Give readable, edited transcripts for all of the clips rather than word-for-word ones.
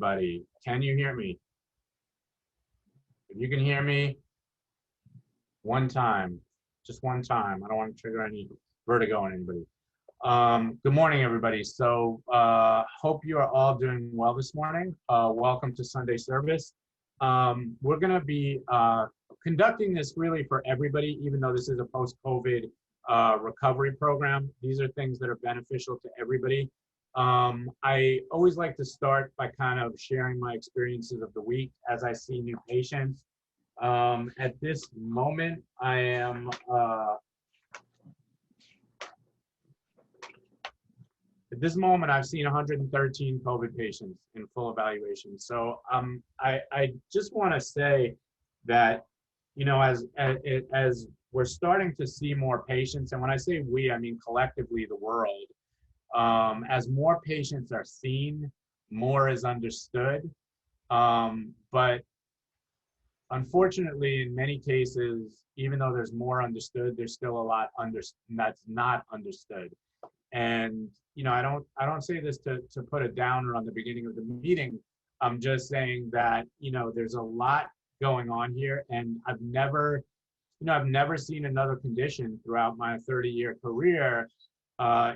everybody. Can you hear me? If you can hear me, one time, just one time. I don't want to trigger any vertigo on anybody. Good morning, everybody. So hope you are all doing well this morning. Welcome to Sunday service. We're going to be conducting this really for everybody, even though this is a post-COVID recovery program. These are things that are beneficial to everybody. I always like to start by kind of sharing my experiences of the week as I see new patients. At this moment, I am at this moment, I've seen 113 COVID patients in full evaluation. So I just want to say that, you know, as we're starting to see more patients, and when I say we, I mean collectively the world, as more patients are seen, more is understood. But unfortunately, in many cases, even though there's more understood, there's still a lot that's not understood. And you know, I don't say this to put a downer on the beginning of the meeting. I'm just saying that, you know, there's a lot going on here, and I've never seen another condition throughout my 30-year career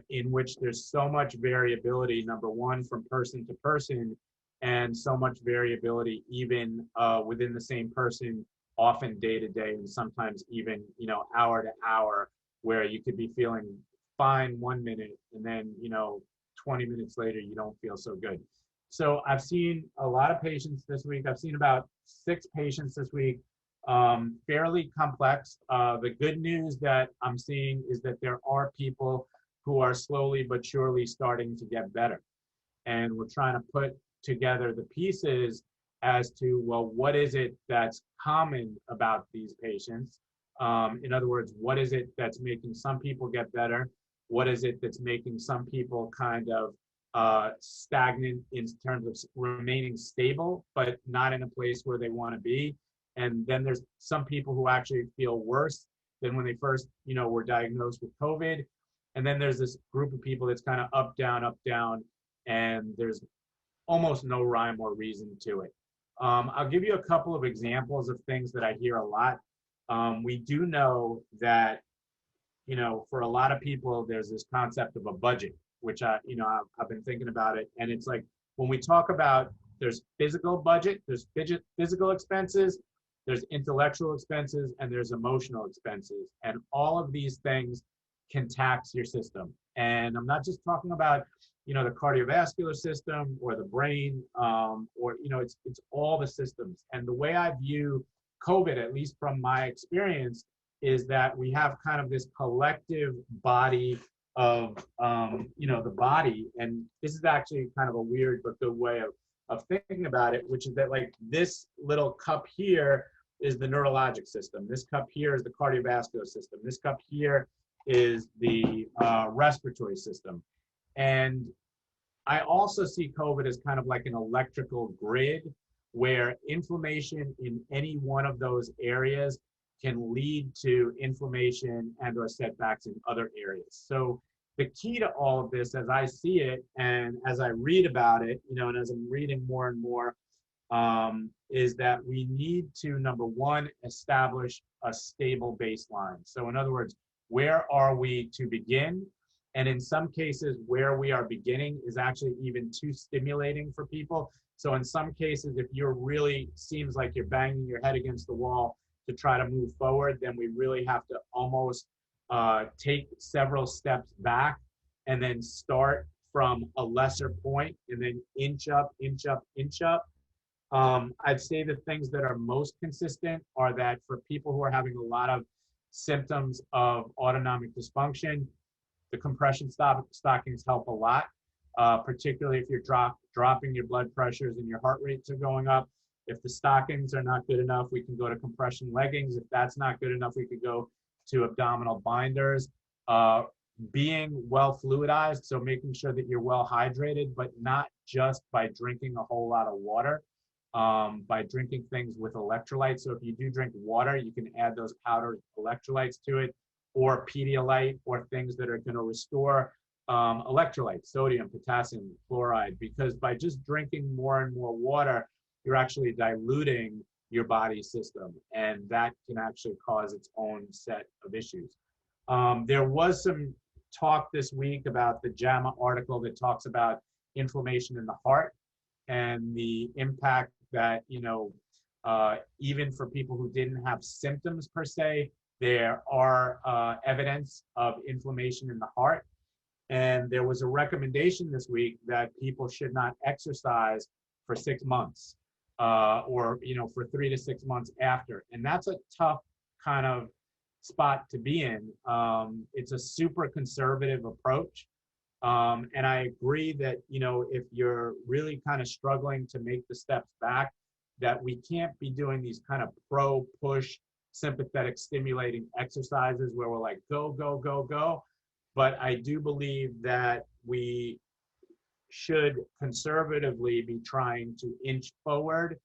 in which there's so much variability, number one, from person to person, and so much variability even within the same person, often day to day, and sometimes even, you know, hour to hour, where you could be feeling fine 1 minute and then, you know, 20 minutes later you don't feel so good. So I've seen a lot of patients this week. I've seen about 6 patients this week, fairly complex. The good news that I'm seeing is that there are people who are slowly but surely starting to get better, and we're trying to put together the pieces as to, well, what is it that's common about these patients? In other words, what is it that's making some people get better? What is it that's making some people kind of stagnant in terms of remaining stable, but not in a place where they want to be? And then there's some people who actually feel worse than when they first, you know, were diagnosed with COVID. And then there's this group of people that's kind of up, down, and there's almost no rhyme or reason to it. I'll give you a couple of examples of things that I hear a lot. We do know that, you know, for a lot of people, there's this concept of a budget, which I've been thinking about it. And it's like, when we talk about, there's physical budget, there's physical expenses, there's intellectual expenses, and there's emotional expenses. And all of these things can tax your system. And I'm not just talking about, you know, the cardiovascular system or the brain, or, you know, it's all the systems. And the way I view COVID, at least from my experience, is that we have kind of this collective body of, you know, the body. And this is actually kind of a weird but good way of thinking about it, which is that, like, this little cup here is the neurologic system. This cup here is the cardiovascular system. This cup here is the respiratory system. And I also see COVID as kind of like an electrical grid, where inflammation in any one of those areas can lead to inflammation and or setbacks in other areas. So the key to all of this, as I see it, and as I read about it, you know, and as I'm reading more and more, is that we need to, number one, establish a stable baseline. So in other words, where are we to begin? And in some cases, where we are beginning is actually even too stimulating for people. So in some cases, if you're really, seems like you're banging your head against the wall to try to move forward, then we really have to almost take several steps back and then start from a lesser point and then inch up, inch up, inch up. I'd say the things that are most consistent are that for people who are having a lot of symptoms of autonomic dysfunction, the compression stockings help a lot, particularly if you're dropping your blood pressures and your heart rates are going up. If the stockings are not good enough, we can go to compression leggings. If that's not good enough, we could go to abdominal binders. Being well fluidized, so making sure that you're well hydrated, but not just by drinking a whole lot of water, by drinking things with electrolytes. So if you do drink water, you can add those powdered electrolytes to it, or Pedialyte, or things that are going to restore electrolytes, sodium, potassium, fluoride, because by just drinking more and more water, you're actually diluting your body system, and that can actually cause its own set of issues. There was some talk this week about the JAMA article that talks about inflammation in the heart and the impact that, even for people who didn't have symptoms per se, there are evidence of inflammation in the heart. And there was a recommendation this week that people should not exercise for 6 months, or for 3 to 6 months after. And that's a tough kind of spot to be in. It's a super conservative approach. And I agree that, if you're really kind of struggling to make the steps back, that we can't be doing these kind of pro-push sympathetic stimulating exercises where we're like, go, go, go, go. But I do believe that we should conservatively be trying to inch forward,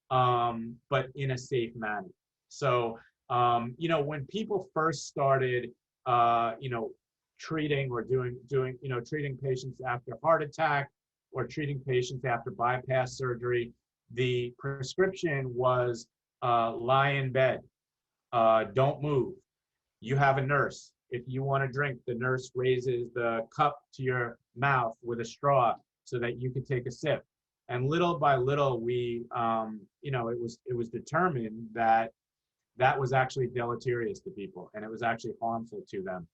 but in a safe manner. So, when people first started, treating or doing, treating patients after heart attack or treating patients after bypass surgery, the prescription was lie in bed, don't move. You have a nurse. If you want to drink, the nurse raises the cup to your mouth with a straw so that you can take a sip. And little by little, we, it was determined that that was actually deleterious to people, and it was actually harmful to them,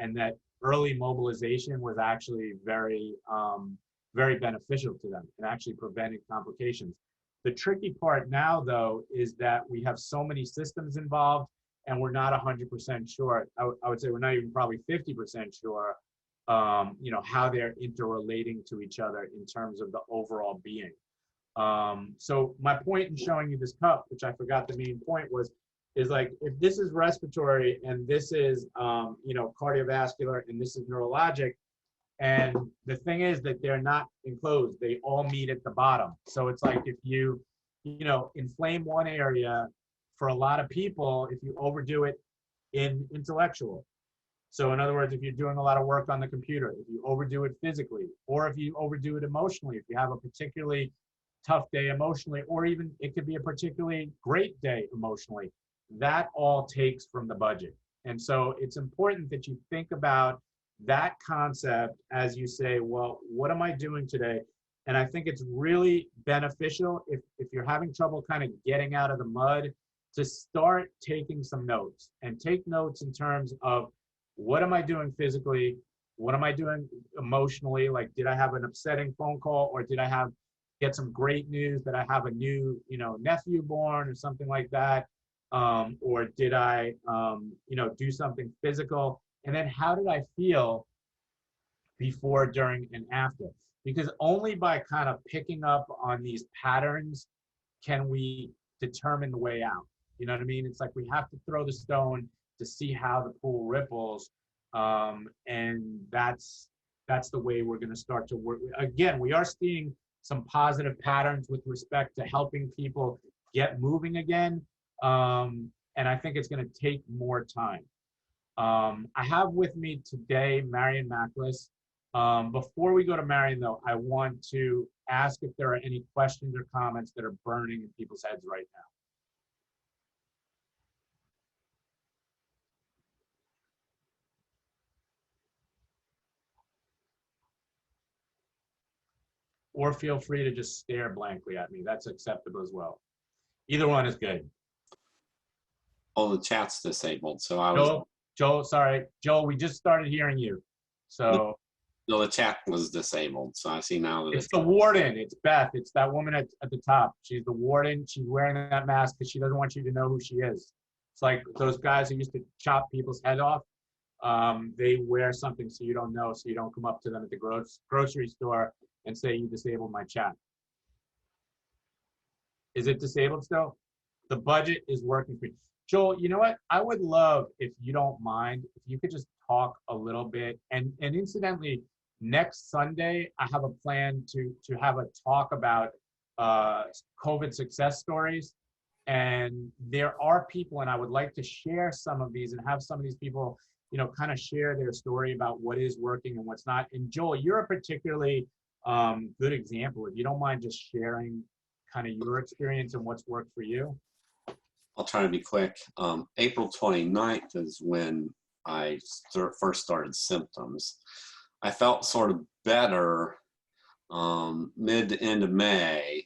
and that early mobilization was actually very, very beneficial to them and actually preventing complications. The tricky part now, though, is that we have so many systems involved, and we're not 100% sure. I would say we're not even probably 50% sure, how they're interrelating to each other in terms of the overall being. So my point in showing you this cup, which I forgot the main point was, is like, if this is respiratory and this is, cardiovascular and this is neurologic, and the thing is that they're not enclosed, they all meet at the bottom. So it's like if you, inflame one area, for a lot of people, if you overdo it in intellectual. So in other words, if you're doing a lot of work on the computer, if you overdo it physically, or if you overdo it emotionally, if you have a particularly tough day emotionally, or even it could be a particularly great day emotionally, that all takes from the budget. And so it's important that you think about that concept as you say, well, what am I doing today? And I think it's really beneficial if you're having trouble kind of getting out of the mud, to start taking some notes, and take notes in terms of, what am I doing physically? What am I doing emotionally? Like, did I have an upsetting phone call, or did I get some great news that I have a new, nephew born or something like that? Or did I, do something physical? And then how did I feel before, during, and after? Because only by kind of picking up on these patterns can we determine the way out. You know what I mean? It's like we have to throw the stone to see how the pool ripples. And that's the way we're going to start to work. Again, we are seeing some positive patterns with respect to helping people get moving again. And I think it's going to take more time. I have with me today Marion Macklis. Before we go to Marion, though, I want to ask if there are any questions or comments that are burning in people's heads right now. Or feel free to just stare blankly at me. That's acceptable as well. Either one is good. Oh, the chat's disabled, so I was... Joel, sorry. Joel, we just started hearing you. So... No, the chat was disabled, so I see now that it's the warden. It's Beth. It's that woman at the top. She's the warden. She's wearing that mask because she doesn't want you to know who she is. It's like those guys who used to chop people's head off. They wear something so you don't know, so you don't come up to them at the grocery store and say, you disabled my chat. Is it disabled still? The budget is working for you. Joel, you know what? I would love, if you don't mind, if you could just talk a little bit. And incidentally, next Sunday, I have a plan to have a talk about COVID success stories. And there are people, and I would like to share some of these and have some of these people you know, kind of share their story about what is working and what's not. And Joel, you're a particularly good example. If you don't mind just sharing kind of your experience and what's worked for you. I'll try to be quick. April 29th is when I first started symptoms. I felt sort of better mid to end of May.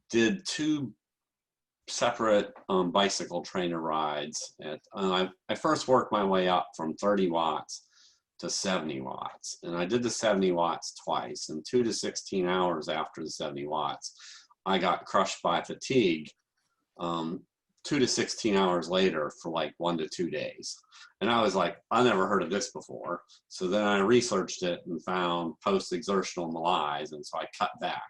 Did 2 separate bicycle trainer rides. I first worked my way up from 30 watts to 70 watts. And I did the 70 watts twice. And 2 to 16 hours after the 70 watts, I got crushed by fatigue 2 to 16 hours later for like 1 to 2 days. And I was like, I never heard of this before. So then I researched it and found post-exertional malaise, and so I cut back.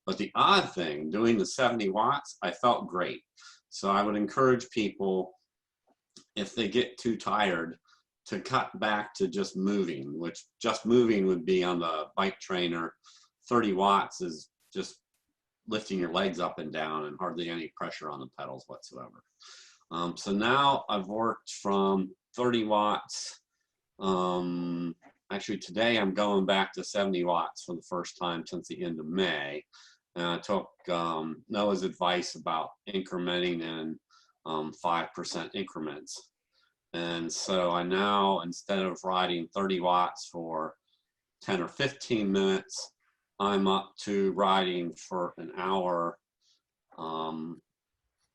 But the odd thing, doing the 70 watts, I felt great. So I would encourage people, if they get too tired, to cut back to just moving, which just moving would be on the bike trainer. 30 watts is just lifting your legs up and down and hardly any pressure on the pedals whatsoever. So now I've worked from 30 watts. Actually today I'm going back to 70 watts for the first time since the end of May. And I took Noah's advice about incrementing in 5% increments. And so I now, instead of riding 30 watts for 10 or 15 minutes, I'm up to riding for an hour,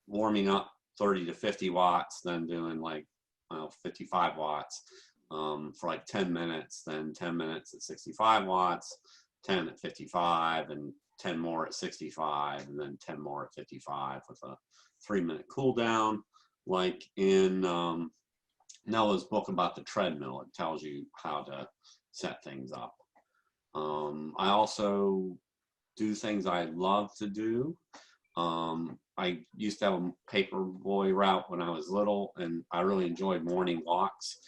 warming up 30 to 50 watts, then doing like 55 watts for like 10 minutes, then 10 minutes at 65 watts, 10 at 55, and 10 more at 65, and then 10 more at 55 with a 3-minute cool down. Like in Noah's book about the treadmill, it tells you how to set things up. I also do things I love to do. I used to have a paper boy route when I was little, and I really enjoyed morning walks.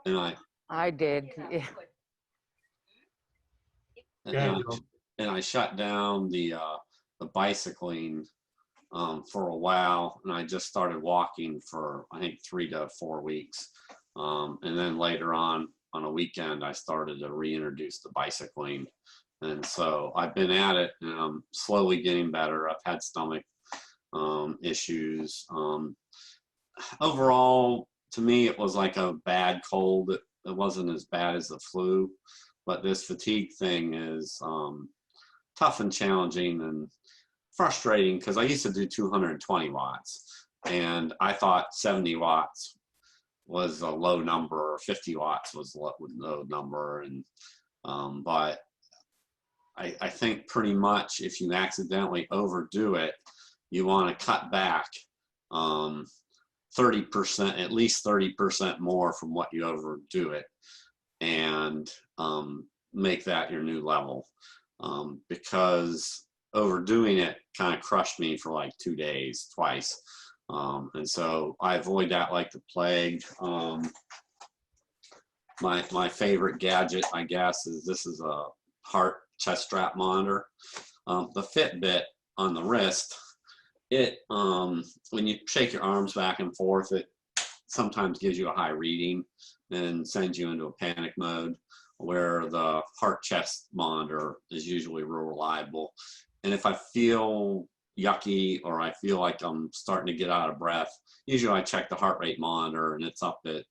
And I did. Yeah. And I shut down the bicycling for a while, and I just started walking for I think 3 to 4 weeks, and then later on a weekend I started to reintroduce the bicycling, and so I've been at it, and I'm slowly getting better. I've had stomach issues. Overall, to me, it was like a bad cold. It wasn't as bad as the flu, but this fatigue thing is tough and challenging and frustrating, because I used to do 220 watts, and I thought 70 watts was a low number, or 50 watts was a low number, and but I think pretty much if you accidentally overdo it, you want to cut back 30%, at least 30% more from what you overdo it, and make that your new level, because overdoing it kind of crushed me for like 2 days twice. And so I avoid that like the plague. My favorite gadget, I guess, is this is a heart chest strap monitor. The Fitbit on the wrist, it when you shake your arms back and forth, it sometimes gives you a high reading and sends you into a panic mode, where the heart chest monitor is usually real reliable. And if I feel yucky or I feel like I'm starting to get out of breath, usually I check the heart rate monitor and it's up at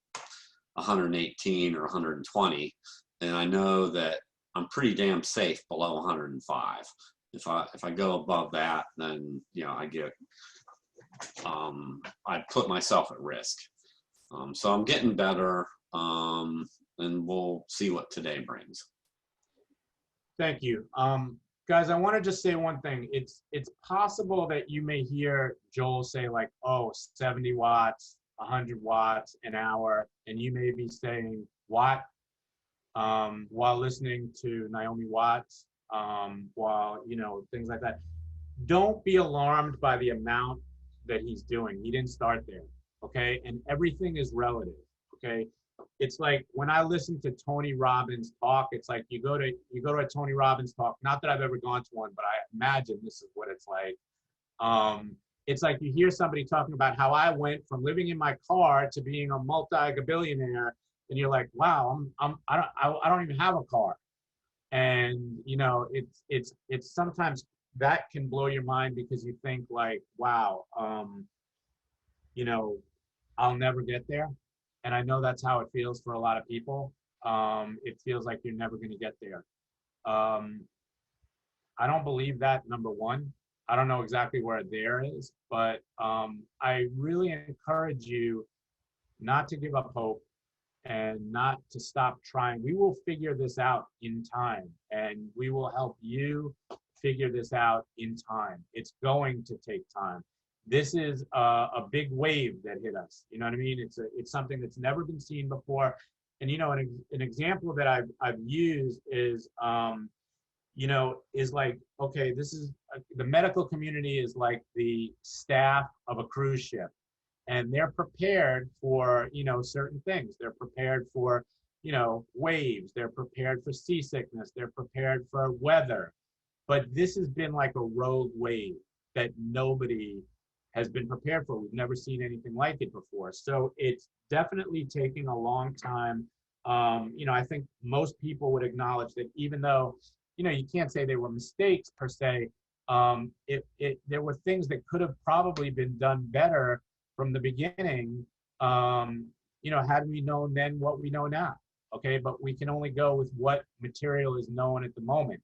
118 or 120, and I know that I'm pretty damn safe below 105. If I go above that, then I get I put myself at risk. So I'm getting better, and we'll see what today brings. Thank you. Guys, I want to just say one thing. It's possible that you may hear Joel say like, oh, 70 watts, 100 watts an hour, and you may be saying what while listening to Naomi Watts, while, things like that. Don't be alarmed by the amount that he's doing. He didn't start there, okay? And everything is relative, okay? It's like when I listen to Tony Robbins talk, it's like you go to a Tony Robbins talk, not that I've ever gone to one, but I imagine this is what it's like. it's like you hear somebody talking about how I went from living in my car to being a multi-billionaire, and you're like, wow, I don't even have a car. And you know, it's sometimes that can blow your mind because you think like, wow, you know, I'll never get there. And I know that's how it feels for a lot of people. It feels like you're never going to get there. I don't believe that, number one. I don't know exactly where there is, but I really encourage you not to give up hope and not to stop trying. We will figure this out in time, and we will help you figure this out in time. It's going to take time. This is a big wave that hit us. You know what I mean? It's something that's never been seen before. And you know, an example that I've used is you know, is like, okay, this is the medical community is like the staff of a cruise ship, and they're prepared for, you know, certain things. They're prepared for, you know, waves. They're prepared for seasickness. They're prepared for weather. But this has been like a rogue wave that nobody has been prepared for. We've never seen anything like it before. So it's definitely taking a long time. You know, I think most people would acknowledge that even though, you know, you can't say they were mistakes per se, there were things that could have probably been done better from the beginning, you know, had we known then what we know now, okay? But we can only go with what material is known at the moment.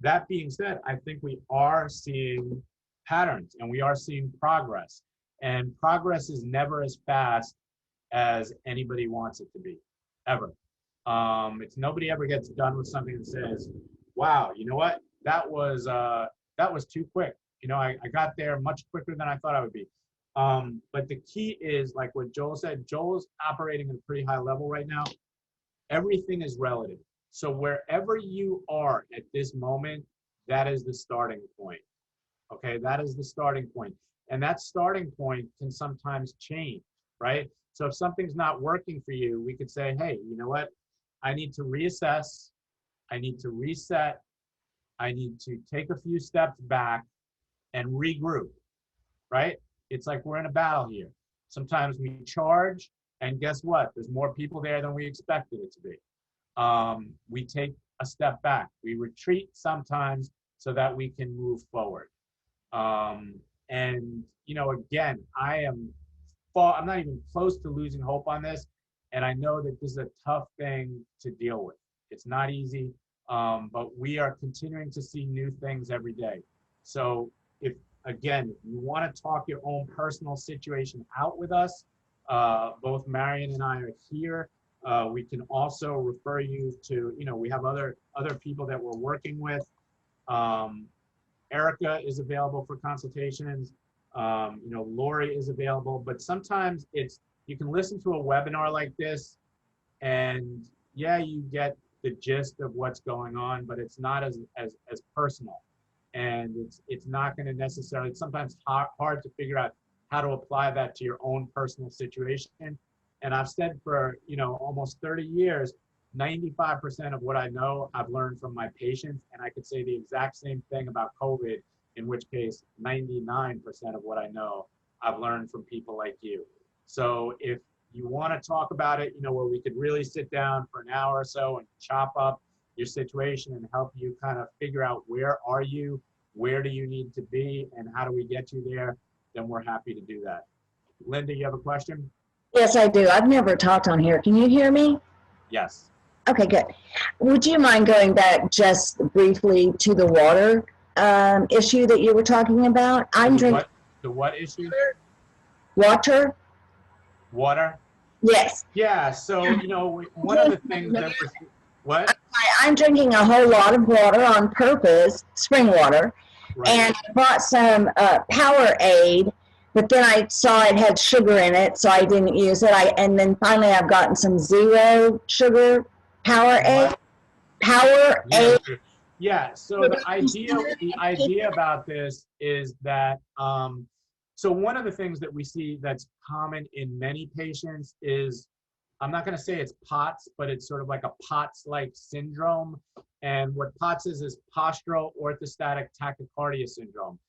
That being said, I think we are seeing patterns and we are seeing progress. And progress is never as fast as anybody wants it to be, ever. It's nobody ever gets done with something and says, wow, you know what? That was too quick. You know, I got there much quicker than I thought I would be. But the key is, like what Joel said, Joel's operating at a pretty high level right now. Everything is relative. So wherever you are at this moment, that is the starting point. Okay, that is the starting point. And that starting point can sometimes change, right? So if something's not working for you, we could say, hey, you know what? I need to reassess. I need to reset. I need to take a few steps back and regroup, right? It's like we're in a battle here. Sometimes we charge, and guess what? There's more people there than we expected it to be. We take a step back. We retreat sometimes so that we can move forward. And, you know, again, I'm not even close to losing hope on this. And I know that this is a tough thing to deal with. It's not easy, but we are continuing to see new things every day. So if you want to talk your own personal situation out with us, both Marion and I are here. We can also refer you to, you know, we have other people that we're working with. Erica is available for consultations. You know, Lori is available, but sometimes you can listen to a webinar like this and yeah, you get the gist of what's going on, but it's not as personal. And it's not going to necessarily, it's sometimes hard to figure out how to apply that to your own personal situation. And I've said for, you know, almost 30 years, 95% of what I know, I've learned from my patients. And I could say the exact same thing about COVID, in which case 99% of what I know, I've learned from people like you. So if you want to talk about it, you know, where we could really sit down for an hour or so and chop up your situation and help you kind of figure out where are you, where do you need to be, and how do we get you there, then we're happy to do that. Linda, you have a question? Yes, I do. I've never talked on here. Can you hear me? Yes. Okay, good. Would you mind going back just briefly to the water issue that you were talking about? I'm drinking. The what issue? Water? Water? Yes. Yeah, so, you know, one of the things that we're, what? I'm drinking a whole lot of water on purpose, spring water, Right. and I bought some Powerade, but then I saw it had sugar in it, so I didn't use it. And then finally I've gotten some zero sugar Powerade. Powerade. Yeah, so the idea about this is that, so one of the things that we see that's common in many patients is, I'm not going to say it's POTS, but it's sort of like a POTS-like syndrome. And what POTS is postural orthostatic tachycardia syndrome.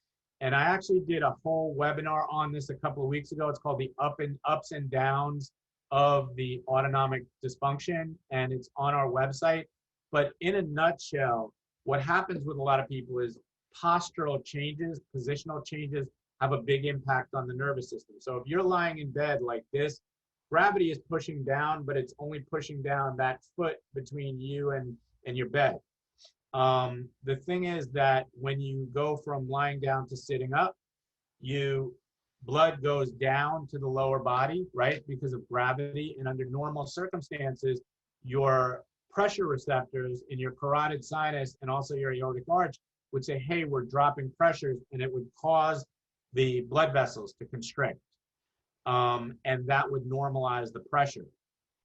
And I actually did a whole webinar on this a couple of weeks ago. It's called the ups and downs of the autonomic dysfunction, and it's on our website. But in a nutshell, what happens with a lot of people is postural changes, positional changes have a big impact on the nervous system. So if you're lying in bed like this, gravity is pushing down, but it's only pushing down that foot between you and your bed. The thing is that when you go from lying down to sitting up, blood goes down to the lower body, right? Because of gravity. And under normal circumstances, your pressure receptors in your carotid sinus and also your aortic arch would say, hey, we're dropping pressures, and it would cause the blood vessels to constrict. And that would normalize the pressure.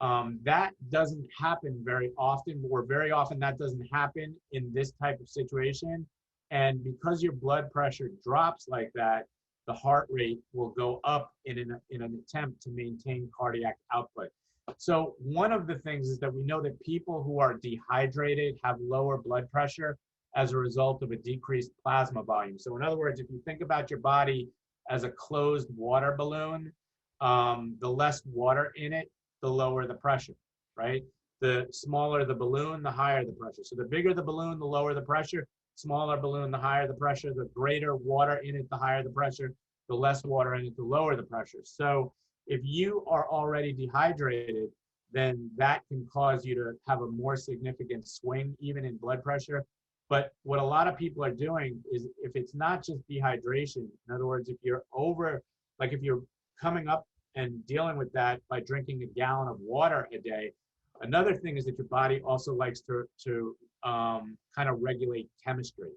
That doesn't happen very often, or very often that doesn't happen in this type of situation. And because your blood pressure drops like that, the heart rate will go up in an attempt to maintain cardiac output. So one of the things is that we know that people who are dehydrated have lower blood pressure as a result of a decreased plasma volume. So in other words, if you think about your body as a closed water balloon, the less water in it, the lower the pressure, right? The smaller the balloon, the higher the pressure. So the bigger the balloon, the lower the pressure. Smaller balloon, the higher the pressure. The greater water in it, the higher the pressure. The less water in it, the lower the pressure. So if you are already dehydrated, then that can cause you to have a more significant swing even in blood pressure. But what a lot of people are doing is, if it's not just dehydration, in other words, if you're if you're coming up and dealing with that by drinking a gallon of water a day, another thing is that your body also likes to kind of regulate chemistry,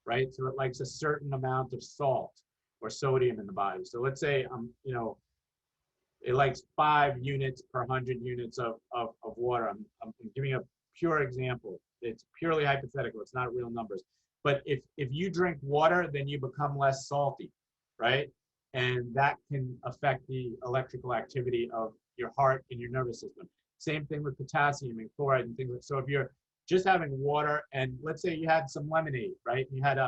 right? So it likes a certain amount of salt or sodium in the body. So let's say, it likes 5 units per 100 units of water. I'm giving a pure example. It's purely hypothetical. It's not real numbers. But if you drink water, then you become less salty, right? And that can affect the electrical activity of your heart and your nervous system. Same thing with potassium and chloride and things like that. So if you're just having water, and let's say you had some lemonade, right? You had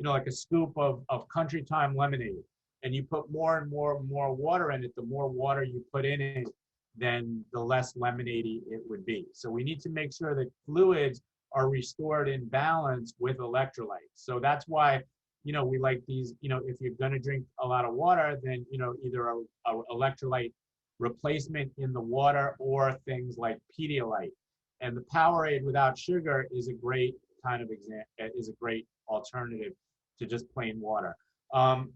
like a scoop of country time lemonade, and you put more and more water in it. The more water you put in it, then the less lemonade-y it would be. So we need to make sure that fluids are restored in balance with electrolytes. So that's why, we like these, if you're gonna drink a lot of water, then, either a electrolyte replacement in the water or things like Pedialyte. And the Powerade without sugar is a great great alternative to just plain water.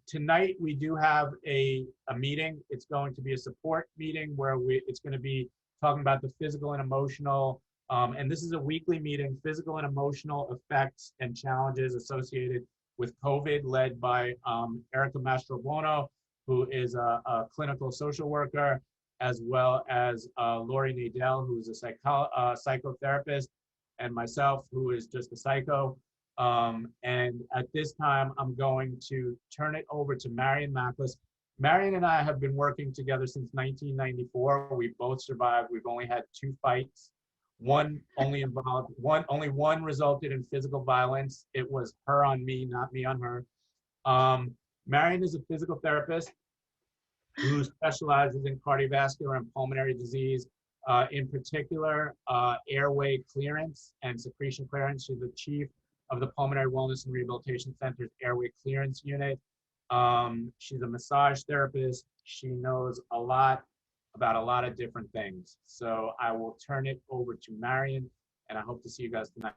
Tonight we do have a meeting. It's going to be a support meeting where it's going to be talking about the physical and emotional, and this is a weekly meeting, physical and emotional effects and challenges associated with COVID, led by Erica Mastrobuono, who is a clinical social worker, as well as Lori Nadell, who is a psychotherapist, and myself, who is just a psycho. And at this time, I'm going to turn it over to Marion Mackless. Marion and I have been working together since 1994. We both survived. We've only had 2 fights. Only one resulted in physical violence. It was her on me, not me on her. Marion is a physical therapist who specializes in cardiovascular and pulmonary disease, in particular, airway clearance and secretion clearance. She's the chief of the Pulmonary Wellness and Rehabilitation Center's Airway Clearance Unit. She's a massage therapist. She knows a lot about a lot of different things. So I will turn it over to Marion, and I hope to see you guys tonight.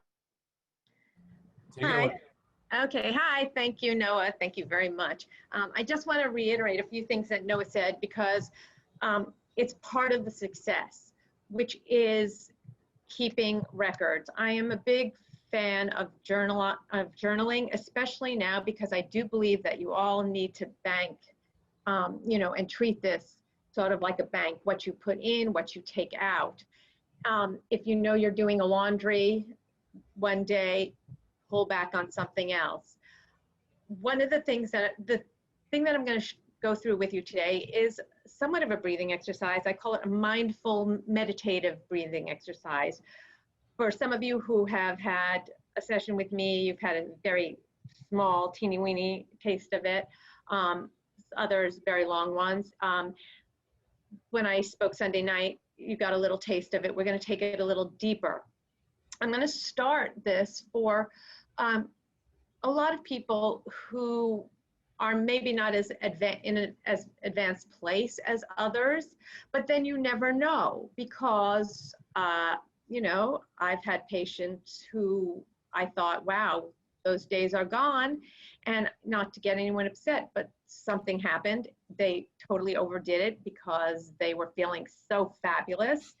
Take it away. Okay, hi, thank you, Noah. Thank you very much. I just want to reiterate a few things that Noah said, because it's part of the success, which is keeping records. I am a big fan of journaling, especially now, because I do believe that you all need to bank, and treat this sort of like a bank, what you put in, what you take out. If you know you're doing a laundry one day, pull back on something else. The thing that I'm going to go through with you today is somewhat of a breathing exercise. I call it a mindful meditative breathing exercise. For some of you who have had a session with me, you've had a very small, teeny weeny taste of it. Others, very long ones. When I spoke Sunday night, you got a little taste of it. We're going to take it a little deeper. I'm going to start this for a lot of people who are maybe not as in an as advanced place as others, but then you never know because, you know, I've had patients who I thought, wow, those days are gone, and not to get anyone upset, but something happened. They totally overdid it because they were feeling so fabulous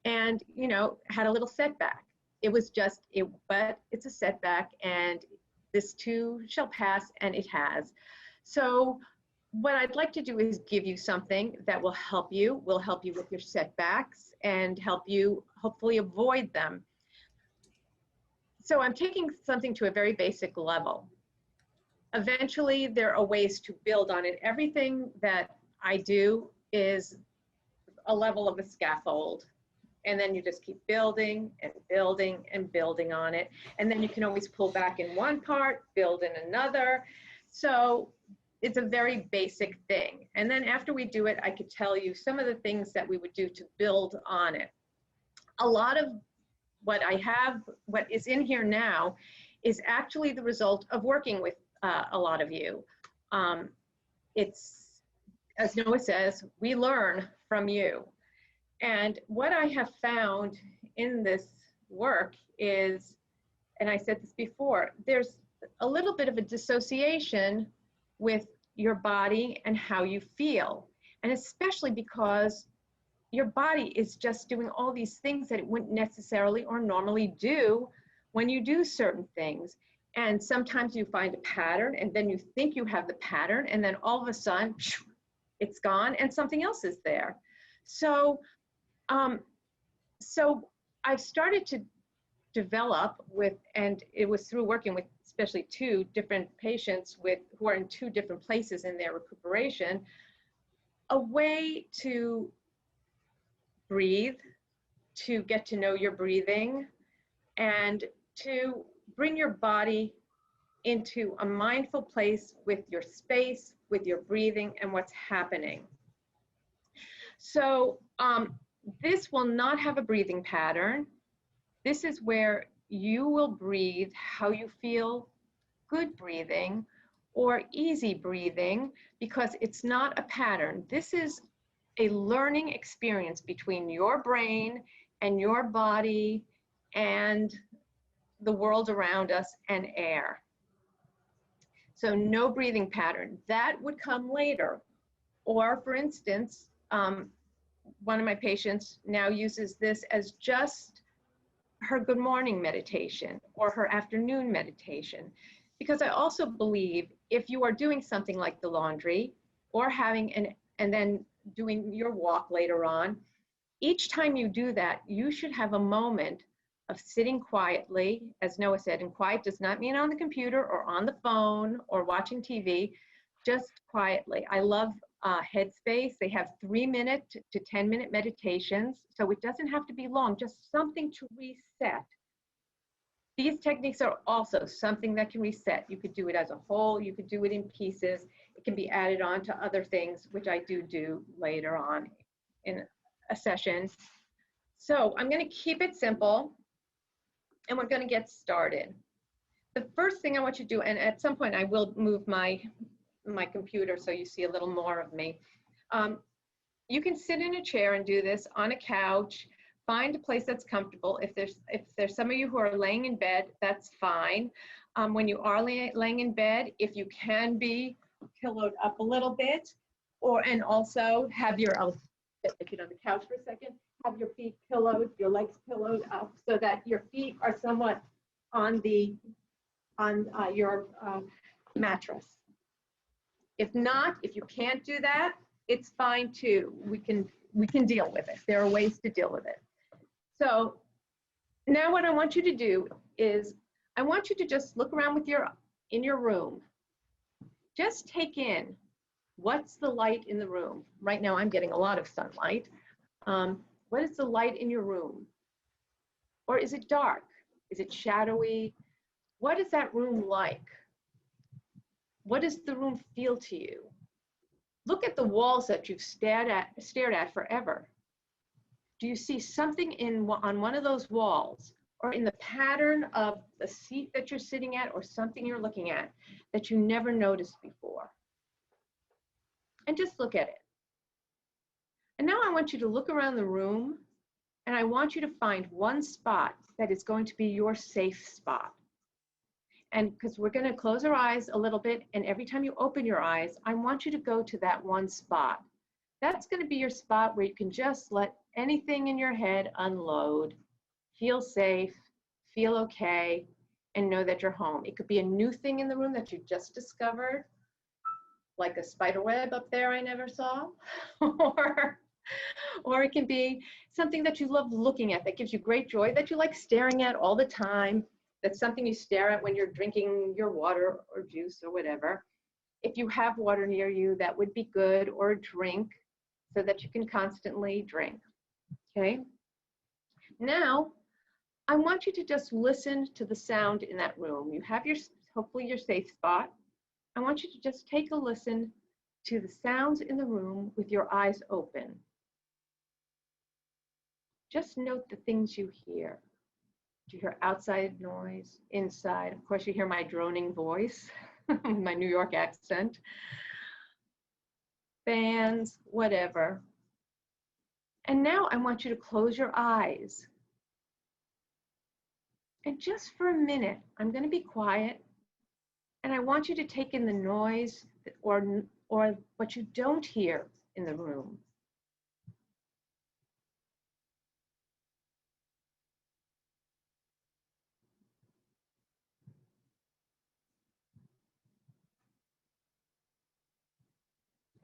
and, you know, had a little setback. It was just, but it's a setback, and this too shall pass, and it has. So what I'd like to do is give you something that will help you with your setbacks and help you hopefully avoid them. So I'm taking something to a very basic level. Eventually, there are ways to build on it. Everything that I do is a level of a scaffold. And then you just keep building and building and building on it. And then you can always pull back in one part, build in another. So it's a very basic thing. And then after we do it, I could tell you some of the things that we would do to build on it. A lot of what I have, what is in here now, is actually the result of working with a lot of you. It's, as Noah says, we learn from you. And what I have found in this work is, and I said this before, there's a little bit of a dissociation with your body and how you feel. And especially because your body is just doing all these things that it wouldn't necessarily or normally do when you do certain things. And sometimes you find a pattern, and then you think you have the pattern, and then all of a sudden, it's gone, and something else is there. So I've started to develop with, and it was through working with especially two different patients who are in two different places in their recuperation, a way to breathe, to get to know your breathing, and to bring your body into a mindful place with your space, with your breathing, and what's happening. So this will not have a breathing pattern. This is where you will breathe how you feel good breathing or easy breathing, because it's not a pattern. This is a learning experience between your brain and your body and the world around us and air. So no breathing pattern. That would come later. Or for instance, one of my patients now uses this as just her good morning meditation or her afternoon meditation. Because I also believe if you are doing something like the laundry or and then doing your walk later on, each time you do that, you should have a moment of sitting quietly, as Noah said, and quiet does not mean on the computer or on the phone or watching TV, just quietly. I love Headspace. They have 3-minute to 10-minute meditations, so it doesn't have to be long, just something to reset. These techniques are also something that can reset. You could do it as a whole, you could do it in pieces. It can be added on to other things, which I do later on in a session. So I'm going to keep it simple, and we're going to get started. The first thing I want you to do, and at some point I will move my computer so you see a little more of me. You can sit in a chair and do this, on a couch. Find a place that's comfortable. If there's some of you who are laying in bed, that's fine. When you are laying in bed, if you can be pillowed up a little bit, and also have your, I'll sit on the couch for a second, have your feet pillowed, your legs pillowed up so that your feet are somewhat on your mattress. If not, if you can't do that, it's fine too. We can deal with it. There are ways to deal with it. So now what I want you to do is I want you to just look around in your room. Just take in what's the light in the room. Right now I'm getting a lot of sunlight. What is the light in your room? Or is it dark? Is it shadowy? What is that room like? What does the room feel to you? Look at the walls that you've stared at forever. Do you see something on one of those walls or in the pattern of the seat that you're sitting at or something you're looking at that you never noticed before? And just look at it. And now I want you to look around the room, and I want you to find one spot that is going to be your safe spot. And because we're going to close our eyes a little bit, and every time you open your eyes, I want you to go to that one spot. That's going to be your spot where you can just let anything in your head unload, feel safe, feel okay, and know that you're home. It could be a new thing in the room that you just discovered, like a spider web up there I never saw, or it can be something that you love looking at, that gives you great joy, that you like staring at all the time. That's something you stare at when you're drinking your water or juice or whatever. If you have water near you, that would be good, or a drink, so that you can constantly drink, okay? Now, I want you to just listen to the sound in that room. You have hopefully your safe spot. I want you to just take a listen to the sounds in the room with your eyes open. Just note the things you hear. Do you hear outside noise, inside? Of course, you hear my droning voice, my New York accent. Fans, whatever. And now I want you to close your eyes. And just for a minute, I'm going to be quiet, and I want you to take in the noise or what you don't hear in the room.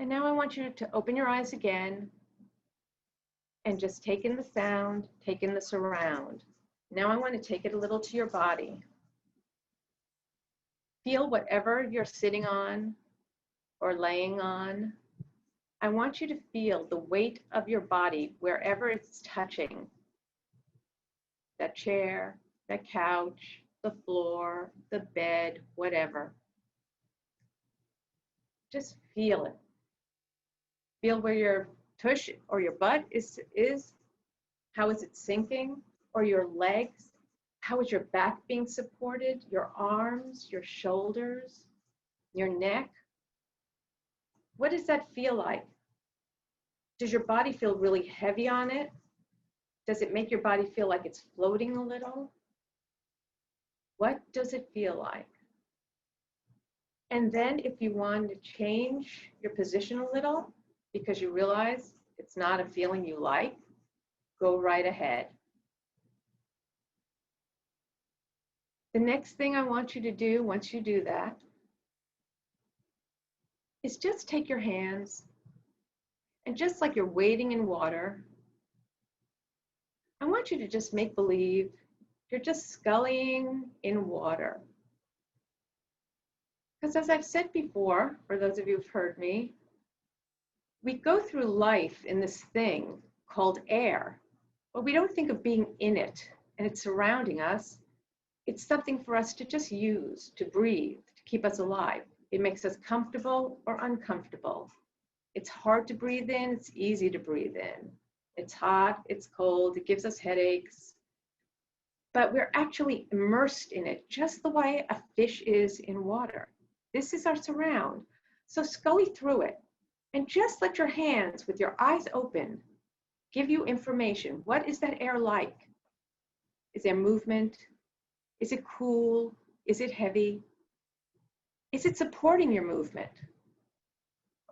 And now I want you to open your eyes again and just take in the sound, take in the surround. Now I want to take it a little to your body. Feel whatever you're sitting on or laying on. I want you to feel the weight of your body wherever it's touching. That chair, that couch, the floor, the bed, whatever. Just feel it. Feel where your tush or your butt is. How is it sinking? Or your legs? How is your back being supported? Your arms, your shoulders, your neck? What does that feel like? Does your body feel really heavy on it? Does it make your body feel like it's floating a little? What does it feel like? And then if you want to change your position a little, because you realize it's not a feeling you like, go right ahead. The next thing I want you to do once you do that is just take your hands and just like you're wading in water, I want you to just make believe you're just scullying in water. Because as I've said before, for those of you who've heard me, we go through life in this thing called air, but we don't think of being in it and it's surrounding us. It's something for us to just use, to breathe, to keep us alive. It makes us comfortable or uncomfortable. It's hard to breathe in, it's easy to breathe in. It's hot, it's cold, it gives us headaches. But we're actually immersed in it, just the way a fish is in water. This is our surround. So scully through it, and just let your hands, with your eyes open, give you information. What is that air like? Is there movement? Is it cool? Is it heavy? Is it supporting your movement?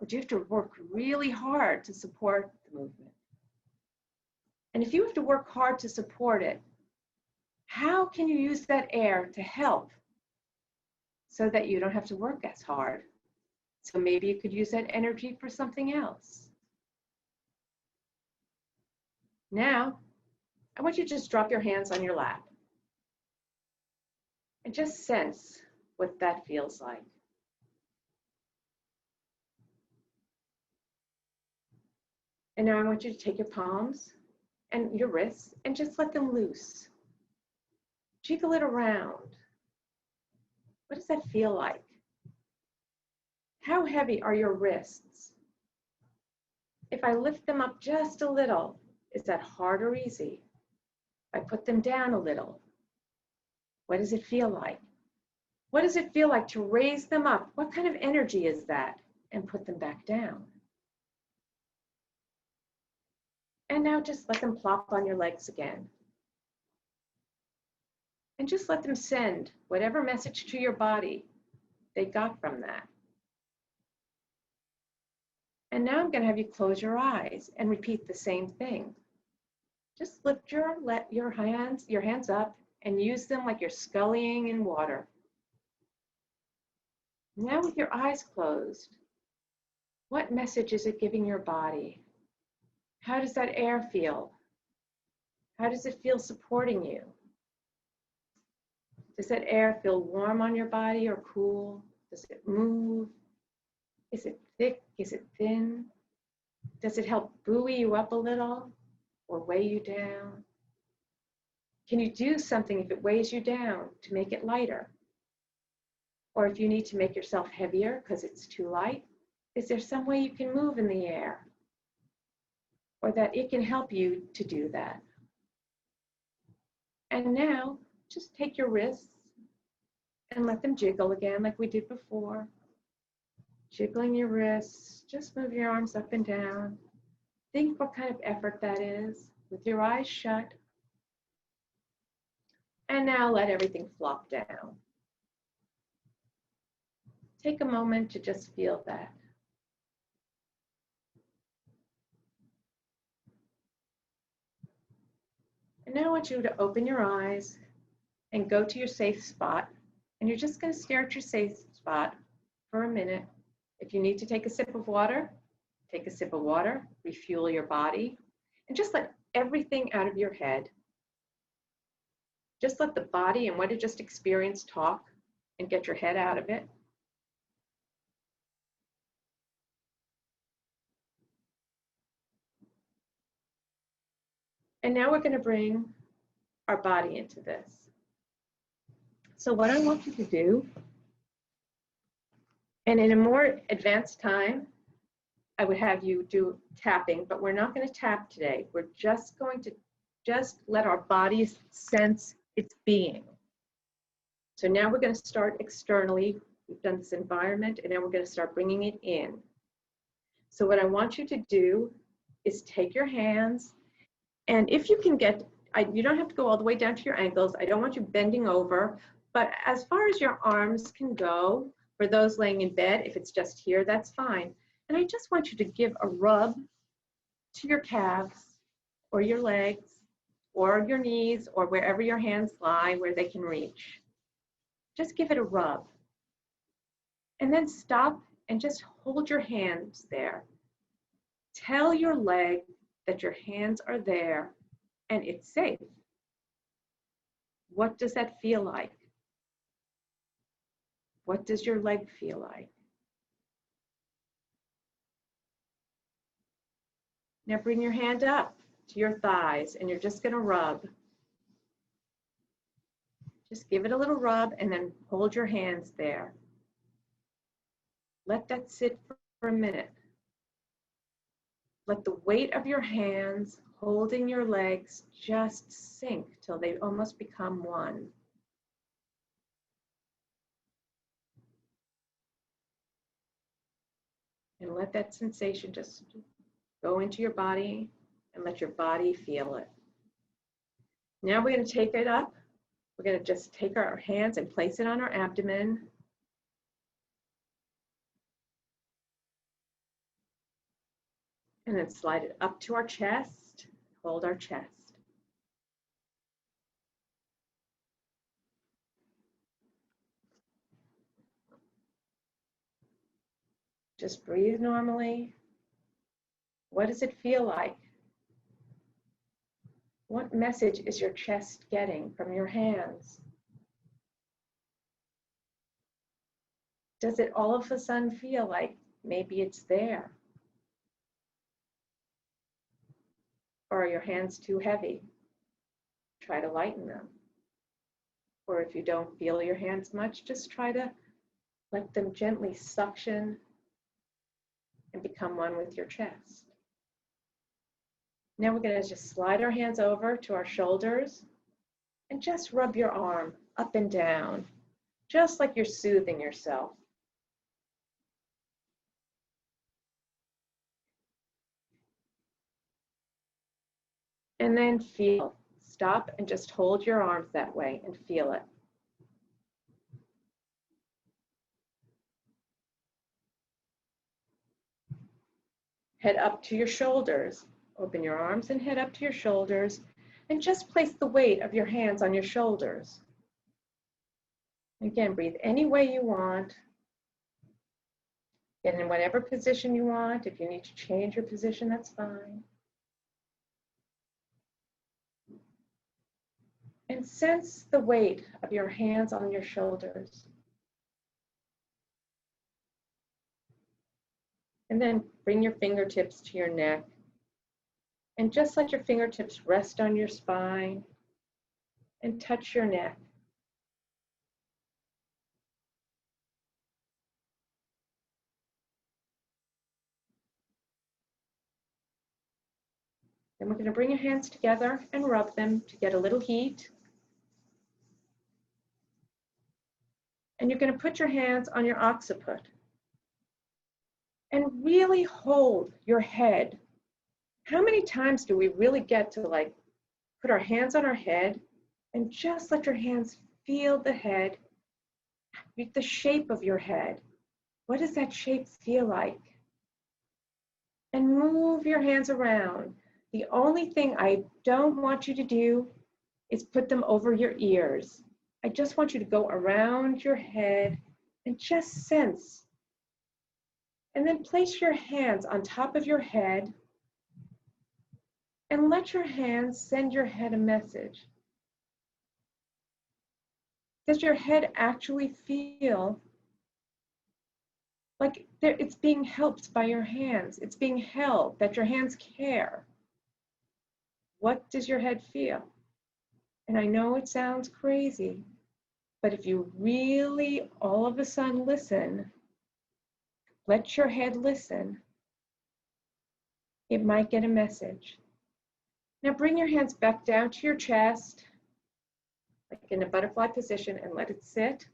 Or do you have to work really hard to support the movement? And if you have to work hard to support it, how can you use that air to help so that you don't have to work as hard? So maybe you could use that energy for something else. Now, I want you to just drop your hands on your lap and just sense what that feels like. And now I want you to take your palms and your wrists and just let them loose. Jiggle it around. What does that feel like? How heavy are your wrists? If I lift them up just a little, is that hard or easy? If I put them down a little, what does it feel like? What does it feel like to raise them up? What kind of energy is that? And put them back down. And now just let them plop on your legs again. And just let them send whatever message to your body they got from that. And now I'm going to have you close your eyes and repeat the same thing. Just lift your hands up and use them like you're scullying in water. Now with your eyes closed, what message is it giving your body? How does that air feel? How does it feel supporting you? Does that air feel warm on your body or cool? Does it move? Is it thick? Is it thin? Does it help buoy you up a little or weigh you down? Can you do something if it weighs you down to make it lighter? Or if you need to make yourself heavier because it's too light, is there some way you can move in the air? Or that it can help you to do that? And now, just take your wrists and let them jiggle again like we did before. Jiggling your wrists, just move your arms up and down. Think what kind of effort that is with your eyes shut. And now let everything flop down. Take a moment to just feel that. And now I want you to open your eyes and go to your safe spot. And you're just going to stare at your safe spot for a minute. If you need to take a sip of water, take a sip of water, refuel your body, and just let everything out of your head. Just let the body and what you just experienced talk and get your head out of it. And now we're going to bring our body into this. So what I want you to do, and in a more advanced time, I would have you do tapping, but we're not going to tap today. We're just going to let our bodies sense its being. So now we're going to start externally. We've done this environment, and now we're going to start bringing it in. So what I want you to do is take your hands, and if you can get, you don't have to go all the way down to your ankles. I don't want you bending over, but as far as your arms can go, for those laying in bed, if it's just here, that's fine. And I just want you to give a rub to your calves or your legs or your knees or wherever your hands lie where they can reach. Just give it a rub. And then stop and just hold your hands there. Tell your leg that your hands are there and it's safe. What does that feel like? What does your leg feel like? Now bring your hand up to your thighs and you're just going to rub. Just give it a little rub and then hold your hands there. Let that sit for a minute. Let the weight of your hands holding your legs just sink till they almost become one. And let that sensation just go into your body and let your body feel it. Now we're going to take it up. We're going to just take our hands and place it on our abdomen. And then slide it up to our chest. Hold our chest. Just breathe normally. What does it feel like? What message is your chest getting from your hands? Does it all of a sudden feel like maybe it's there? Or are your hands too heavy? Try to lighten them. Or if you don't feel your hands much, just try to let them gently suction and become one with your chest. Now we're going to just slide our hands over to our shoulders and just rub your arm up and down, just like you're soothing yourself. And then feel. Stop and just hold your arms that way and feel it. Head up to your shoulders. Open your arms and head up to your shoulders, and just place the weight of your hands on your shoulders. Again, breathe any way you want. Get in whatever position you want. If you need to change your position, that's fine. And sense the weight of your hands on your shoulders. And then bring your fingertips to your neck. And just let your fingertips rest on your spine and touch your neck. Then we're going to bring your hands together and rub them to get a little heat. And you're going to put your hands on your occiput and really hold your head. How many times do we really get to like put our hands on our head and just let your hands feel the head, the shape of your head? What does that shape feel like? And move your hands around. The only thing I don't want you to do is put them over your ears. I just want you to go around your head and just sense. And then place your hands on top of your head and let your hands send your head a message. Does your head actually feel like it's being helped by your hands? It's being held, that your hands care. What does your head feel? And I know it sounds crazy, but if you really all of a sudden listen, let your head listen, it might get a message. Now bring your hands back down to your chest, like in a butterfly position, and let it sit.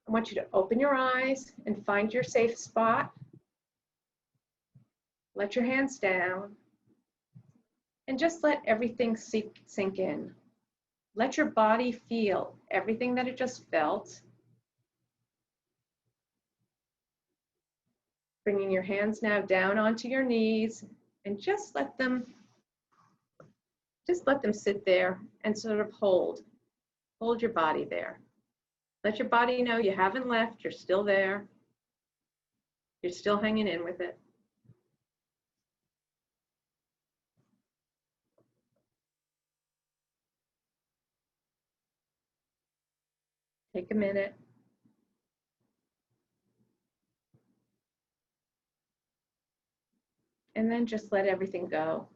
I want you to open your eyes and find your safe spot. Let your hands down and just let everything sink in. Let your body feel everything that it just felt. Bringing your hands now down onto your knees and just let them sit there and sort of hold your body there. Let your body know you haven't left, you're still there. You're still hanging in with it. Take a minute. And then just let everything go.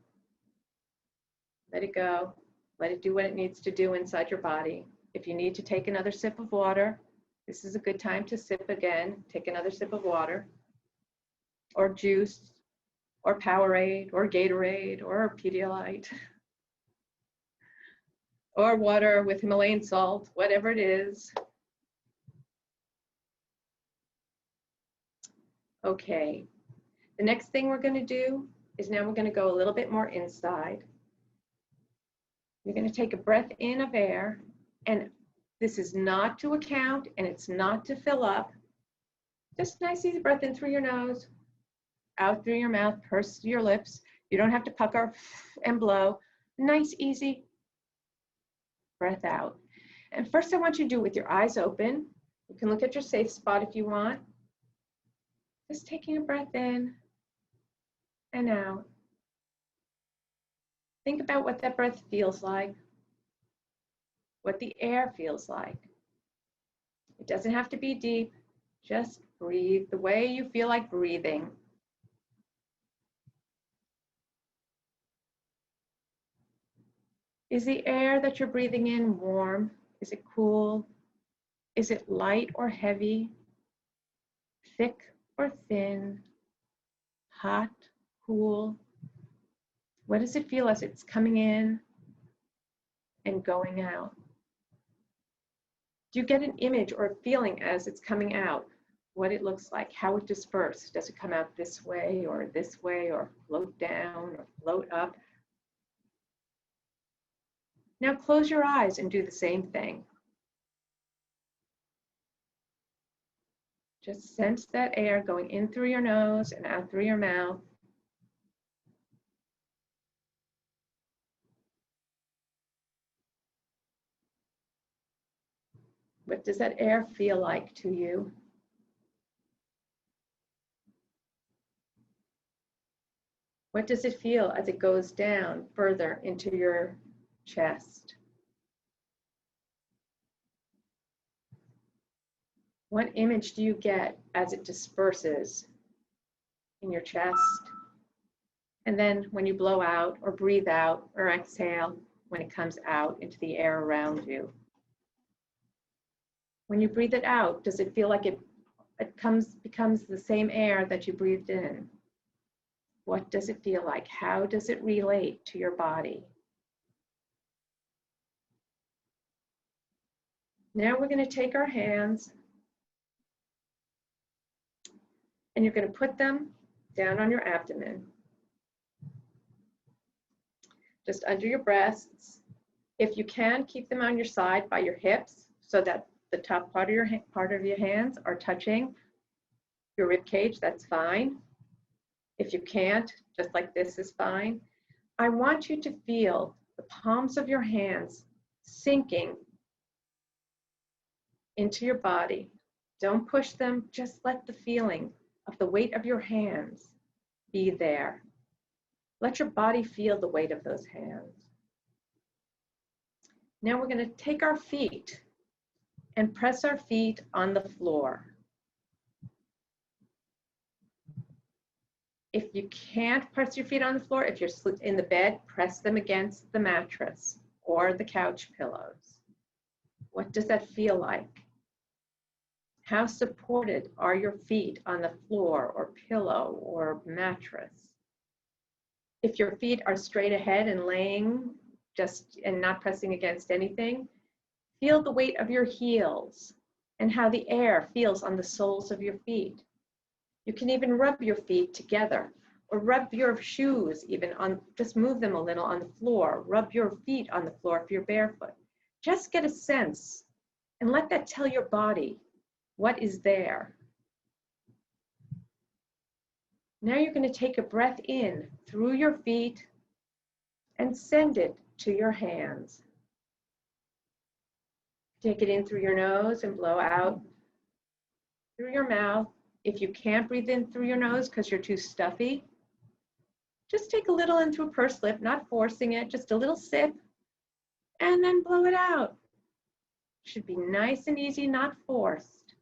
Let it go. Let it do what it needs to do inside your body. If you need to take another sip of water, this is a good time to sip again. Take another sip of water, or juice, or Powerade, or Gatorade, or Pedialyte, or water with Himalayan salt, whatever it is. Okay, the next thing we're going to do is now we're going to go a little bit more inside. You're going to take a breath in of air, and this is not to account and it's not to fill up. Just nice easy breath in through your nose, out through your mouth, purse your lips. You don't have to pucker and blow. Nice easy breath out. And first I want you to do it with your eyes open. You can look at your safe spot if you want. Just taking a breath in and out. Think about what that breath feels like, what the air feels like. It doesn't have to be deep. Just breathe the way you feel like breathing. Is the air that you're breathing in warm? Is it cool? Is it light or heavy? Thick or thin, hot, cool? What does it feel as it's coming in and going out? Do you get an image or a feeling as it's coming out? What it looks like, how it disperses? Does it come out this way, or float down, or float up? Now close your eyes and do the same thing. Just sense that air going in through your nose and out through your mouth. What does that air feel like to you? What does it feel as it goes down further into your chest? What image do you get as it disperses in your chest? And then when you blow out or breathe out or exhale, when it comes out into the air around you. When you breathe it out, does it feel like it becomes the same air that you breathed in? What does it feel like? How does it relate to your body? Now we're going to take our hands and you're going to put them down on your abdomen, just under your breasts. If you can, keep them on your side by your hips so that the top part of your hands are touching your rib cage. That's fine. If you can't, just like this is fine. I want you to feel the palms of your hands sinking into your body. Don't push them, just let the feeling of the weight of your hands be there. Let your body feel the weight of those hands. Now we're going to take our feet and press our feet on the floor. If you can't press your feet on the floor, if you're in the bed, press them against the mattress or the couch pillows. What does that feel like? How supported are your feet on the floor or pillow or mattress? If your feet are straight ahead and laying and not pressing against anything, feel the weight of your heels and how the air feels on the soles of your feet. You can even rub your feet together or rub your shoes even on, just move them a little on the floor. Rub your feet on the floor if you're barefoot. Just get a sense and let that tell your body what is there. Now you're going to take a breath in through your feet and send it to your hands. Take it in through your nose and blow out through your mouth. If you can't breathe in through your nose because you're too stuffy, just take a little in through a pursed lip, not forcing it, just a little sip, and then blow it out. Should be nice and easy, not forced.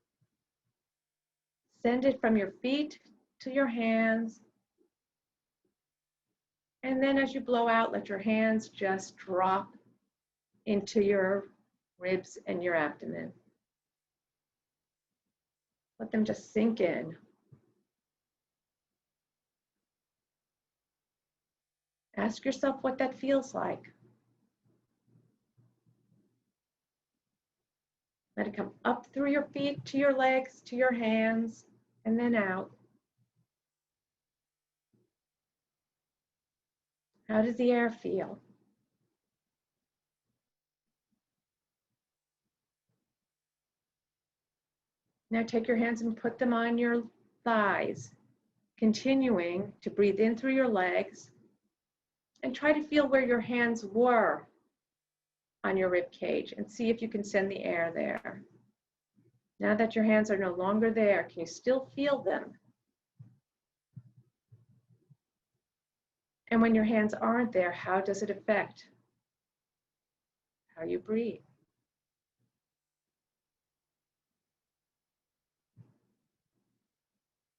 Send it from your feet to your hands. And then as you blow out, let your hands just drop into your ribs and your abdomen. Let them just sink in. Ask yourself what that feels like. Let it come up through your feet, to your legs, to your hands, and then out. How does the air feel? Now take your hands and put them on your thighs, continuing to breathe in through your legs, and try to feel where your hands were on your rib cage and see if you can send the air there. Now that your hands are no longer there, can you still feel them? And when your hands aren't there, how does it affect how you breathe?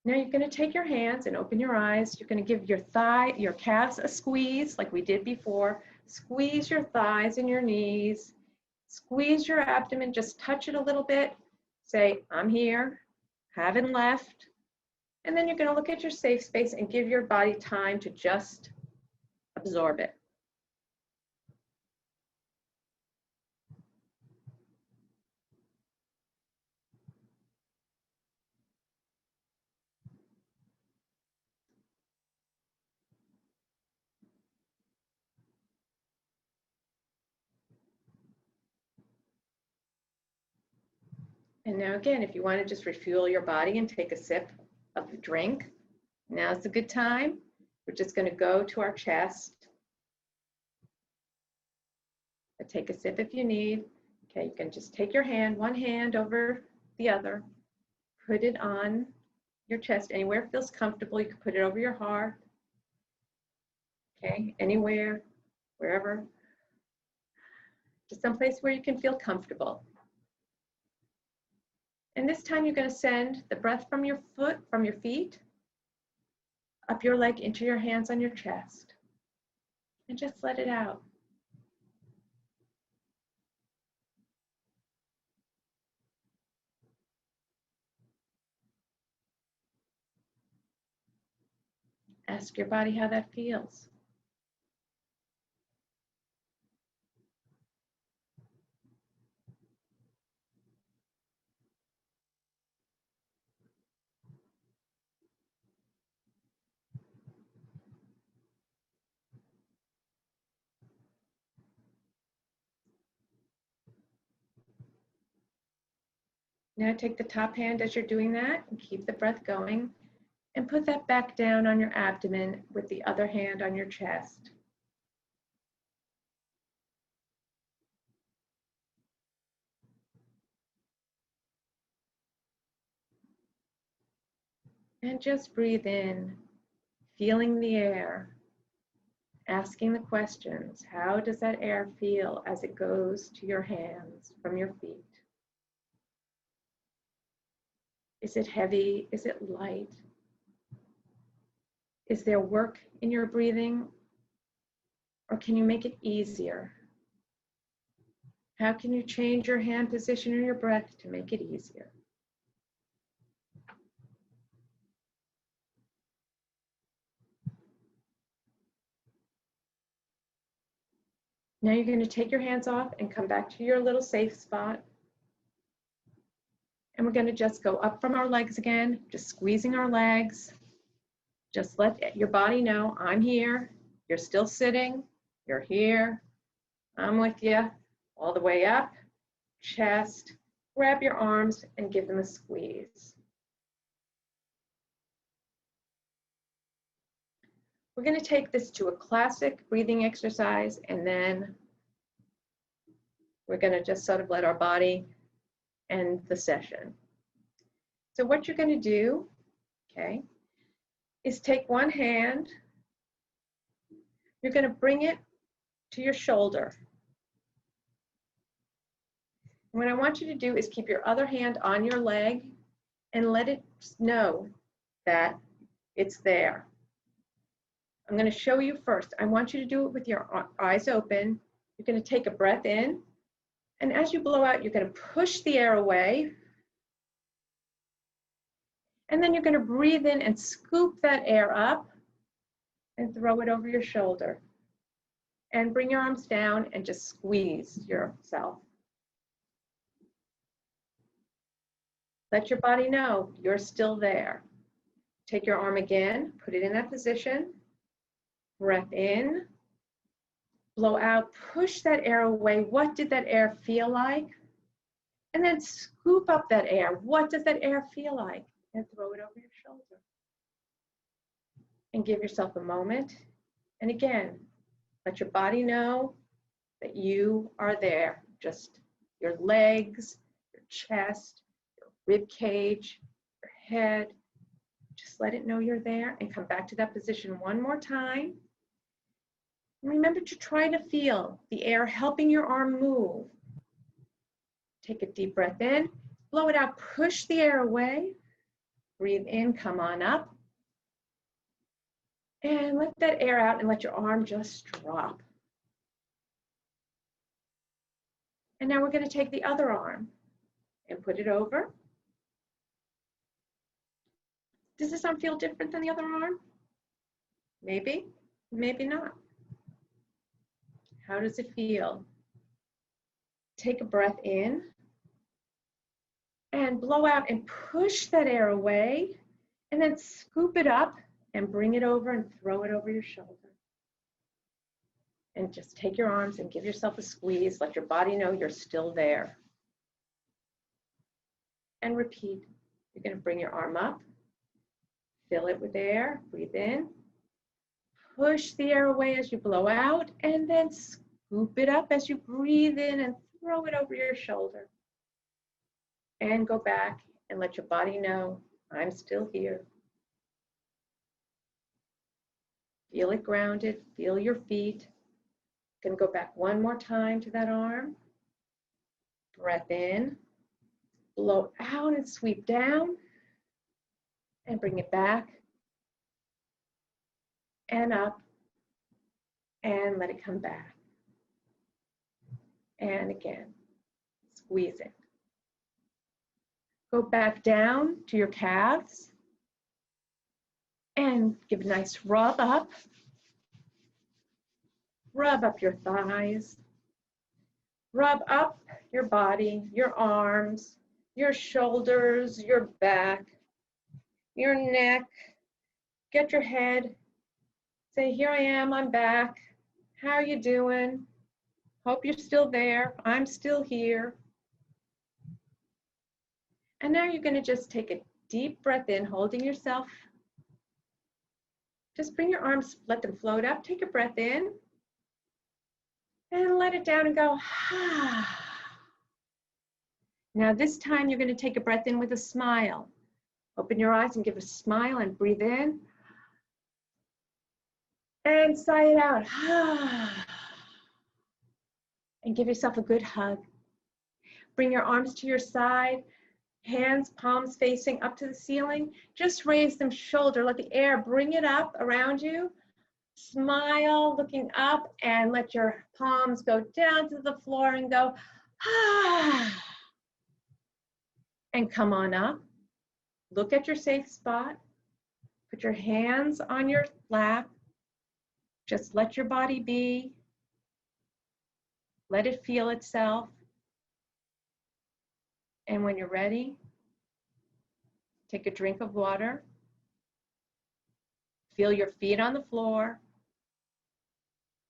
Now you're going to take your hands and open your eyes. You're going to give your calves a squeeze like we did before. Squeeze your thighs and your knees. Squeeze your abdomen, just touch it a little bit. Say, I'm here, haven't left. And then you're going to look at your safe space and give your body time to just absorb it. And now again, if you want to just refuel your body and take a sip of the drink, now's a good time. We're just going to go to our chest. But take a sip if you need. Okay, you can just take your hand, one hand over the other, put it on your chest, anywhere it feels comfortable. You can put it over your heart. Okay, anywhere, wherever. Just someplace where you can feel comfortable. And this time you're going to send the breath from your feet, up your leg into your hands on your chest. And just let it out. Ask your body how that feels. Now take the top hand as you're doing that and keep the breath going and put that back down on your abdomen with the other hand on your chest. And just breathe in, feeling the air, asking the questions. How does that air feel as it goes to your hands from your feet? Is it heavy? Is it light? Is there work in your breathing? Or can you make it easier? How can you change your hand position or your breath to make it easier? Now you're going to take your hands off and come back to your little safe spot. And we're going to just go up from our legs again, just squeezing our legs. Just let your body know, I'm here. You're still sitting. You're here. I'm with you. All the way up, chest. Grab your arms and give them a squeeze. We're going to take this to a classic breathing exercise, and then we're going to just sort of let our body end the session. So what you're going to do, okay, is take one hand, you're going to bring it to your shoulder. And what I want you to do is keep your other hand on your leg and let it know that it's there. I'm going to show you first. I want you to do it with your eyes open. You're going to take a breath in, and as you blow out, you're going to push the air away. And then you're going to breathe in and scoop that air up and throw it over your shoulder. And bring your arms down and just squeeze yourself. Let your body know you're still there. Take your arm again, put it in that position. Breath in, blow out, push that air away. What did that air feel like? And then scoop up that air. What does that air feel like? And throw it over your shoulder. And give yourself a moment. And again, let your body know that you are there. Just your legs, your chest, your rib cage, your head. Just let it know you're there and come back to that position one more time. Remember to try to feel the air helping your arm move. Take a deep breath in, blow it out, push the air away. Breathe in, come on up. And let that air out and let your arm just drop. And now we're going to take the other arm and put it over. Does this arm feel different than the other arm? Maybe, maybe not. How does it feel? Take a breath in and blow out and push that air away, and then scoop it up and bring it over and throw it over your shoulder. And just take your arms and give yourself a squeeze. Let your body know you're still there. And repeat. You're going to bring your arm up, fill it with air, breathe in, push the air away as you blow out, and then scoop it up as you breathe in and throw it over your shoulder. And go back and let your body know, I'm still here. Feel it grounded, feel your feet. Going to go back one more time to that arm. Breath in, blow out and sweep down, and bring it back and up, and let it come back. And again, squeeze it. Go back down to your calves and give a nice rub up. Rub up your thighs. Rub up your body, your arms, your shoulders, your back, your neck. Get your head. Say, here I am, I'm back. How are you doing? Hope you're still there. I'm still here. And now you're going to just take a deep breath in, holding yourself. Just bring your arms, let them float up. Take a breath in. And let it down and go, ah. Now this time you're going to take a breath in with a smile. Open your eyes and give a smile and breathe in. And sigh it out. Ah. And give yourself a good hug. Bring your arms to your side, hands, palms facing up to the ceiling. Just raise them shoulder, let the air bring it up around you. Smile, looking up, and let your palms go down to the floor and go, ah. And come on up. Look at your safe spot. Put your hands on your lap. Just let your body be. Let it feel itself. And when you're ready, take a drink of water. Feel your feet on the floor.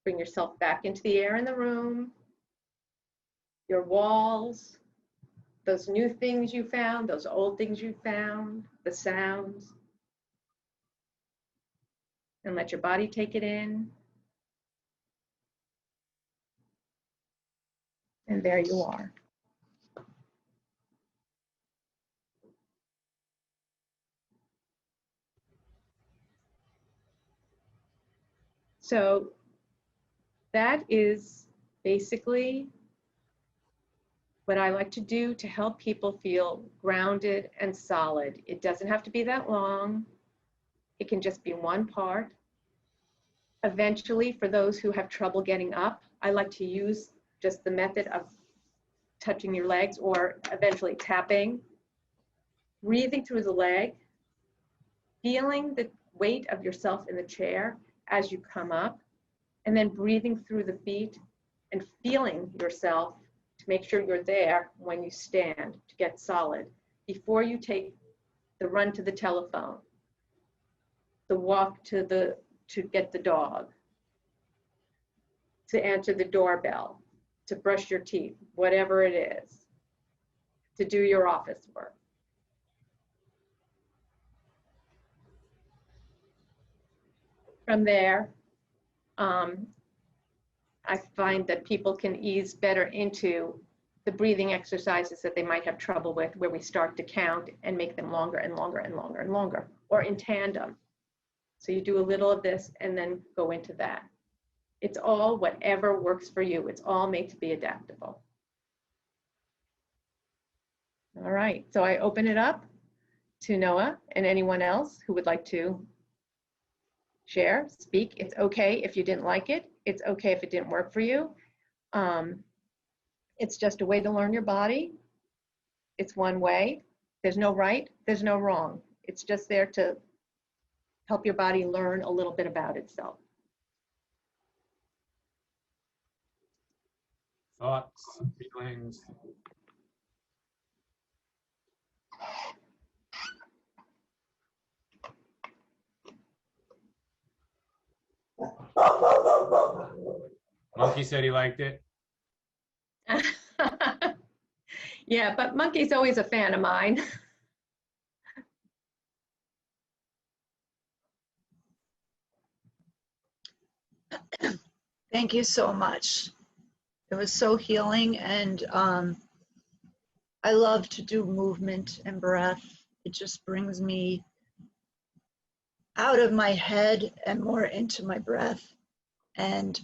Bring yourself back into the air in the room, your walls, those new things you found, those old things you found, the sounds. And let your body take it in. And there you are. So that is basically what I like to do to help people feel grounded and solid. It doesn't have to be that long. It can just be one part. Eventually, for those who have trouble getting up, I like to use just the method of touching your legs or eventually tapping, breathing through the leg, feeling the weight of yourself in the chair as you come up, and then breathing through the feet and feeling yourself to make sure you're there when you stand to get solid before you take the run to the telephone, the walk to get the dog, to answer the doorbell, to brush your teeth, whatever it is, to do your office work. From there, I find that people can ease better into the breathing exercises that they might have trouble with, where we start to count and make them longer and longer and longer and longer, or in tandem. So you do a little of this and then go into that. It's all whatever works for you. It's all made to be adaptable. All right, so I open it up to Noah and anyone else who would like to share, speak. It's okay if you didn't like it. It's okay if it didn't work for you. It's just a way to learn your body. It's one way. There's no right, there's no wrong. It's just there to help your body learn a little bit about itself. Thoughts, feelings? Monkey said he liked it. Yeah, but Monkey's always a fan of mine. Thank you so much. It was so healing, and I love to do movement and breath. It just brings me out of my head and more into my breath, and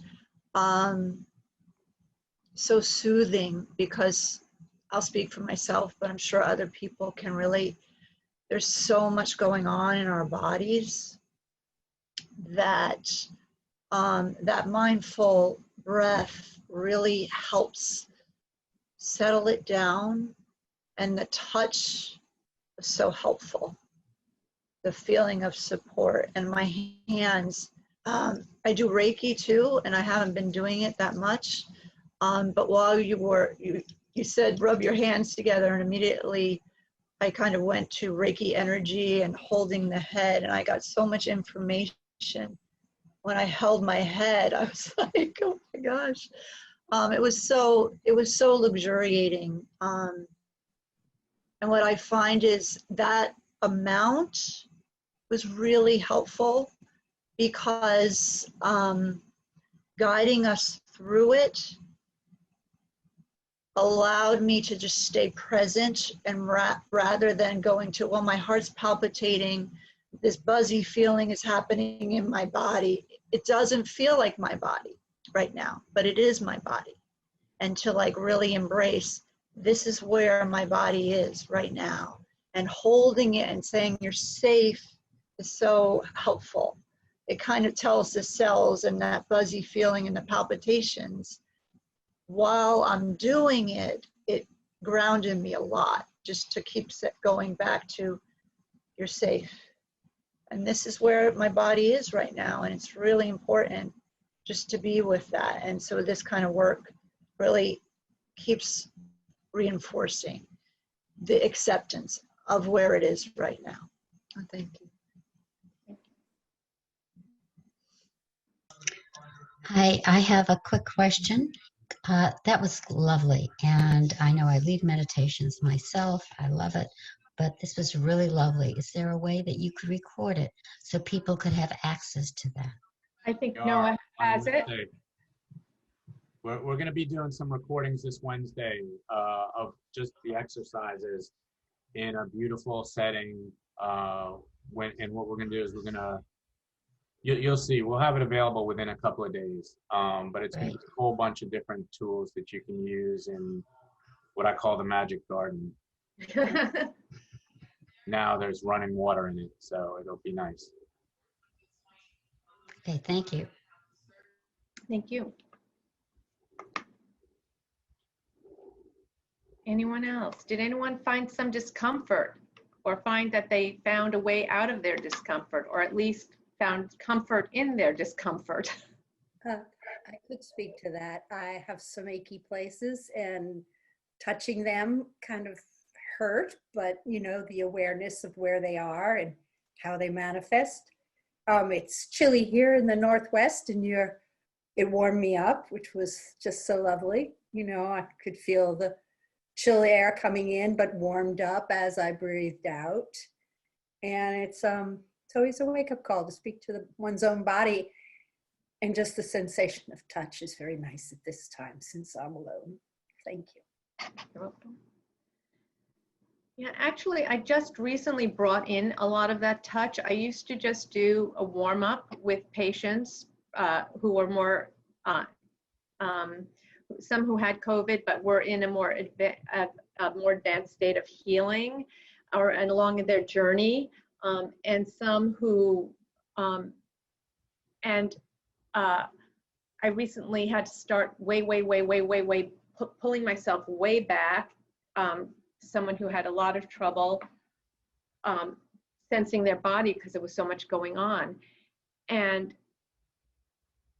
so soothing, because I'll speak for myself, but I'm sure other people can relate. There's so much going on in our bodies that that mindful breath really helps settle it down, and the touch is so helpful. The feeling of support, and my hands. I do Reiki too, and I haven't been doing it that much. But while you said rub your hands together, and immediately I kind of went to Reiki energy and holding the head, and I got so much information. When I held my head, I was like, oh my gosh. It was so luxuriating. And what I find is that amount was really helpful, because guiding us through it allowed me to just stay present, and rather than going to, well, my heart's palpitating, this buzzy feeling is happening in my body. It doesn't feel like my body right now, but it is my body. And to like really embrace, this is where my body is right now, and holding it and saying you're safe is so helpful. It kind of tells the cells and that buzzy feeling and the palpitations, while I'm doing it, it grounded me a lot, just to keep going back to, you're safe. And this is where my body is right now. And it's really important just to be with that. And so this kind of work really keeps reinforcing the acceptance of where it is right now. Thank you. Hi, I have a quick question. That was lovely. And I know I lead meditations myself. I love it. But this was really lovely. Is there a way that you could record it so people could have access to that? I think We Noah are on has it. Wednesday. We're going to be doing some recordings this Wednesday of just the exercises in a beautiful setting. And what we're going to do is we're going to, you'll see, we'll have it available within a couple of days. But it's going to be a whole bunch of different tools that you can use in what I call the magic garden. Now there's running water in it, so it'll be nice. Okay, thank you. Thank you. Anyone else? Did anyone find some discomfort, or find that they found a way out of their discomfort, or at least found comfort in their discomfort? I could speak to that. I have some achy places, and touching them kind of hurt, but you know, the awareness of where they are and how they manifest. It's chilly here in the Northwest, and it warmed me up, which was just so lovely. You know, I could feel the chill air coming in, but warmed up as I breathed out. And it's always a wake-up call to speak to one's own body. And just the sensation of touch is very nice at this time, since I'm alone. Thank you. You're welcome. Yeah, actually, I just recently brought in a lot of that touch. I used to just do a warm-up with patients who were more, some who had COVID, but were in a more advanced state of healing, and along in their journey, and some who, I recently had to start pulling myself way back. Someone who had a lot of trouble sensing their body because there was so much going on. And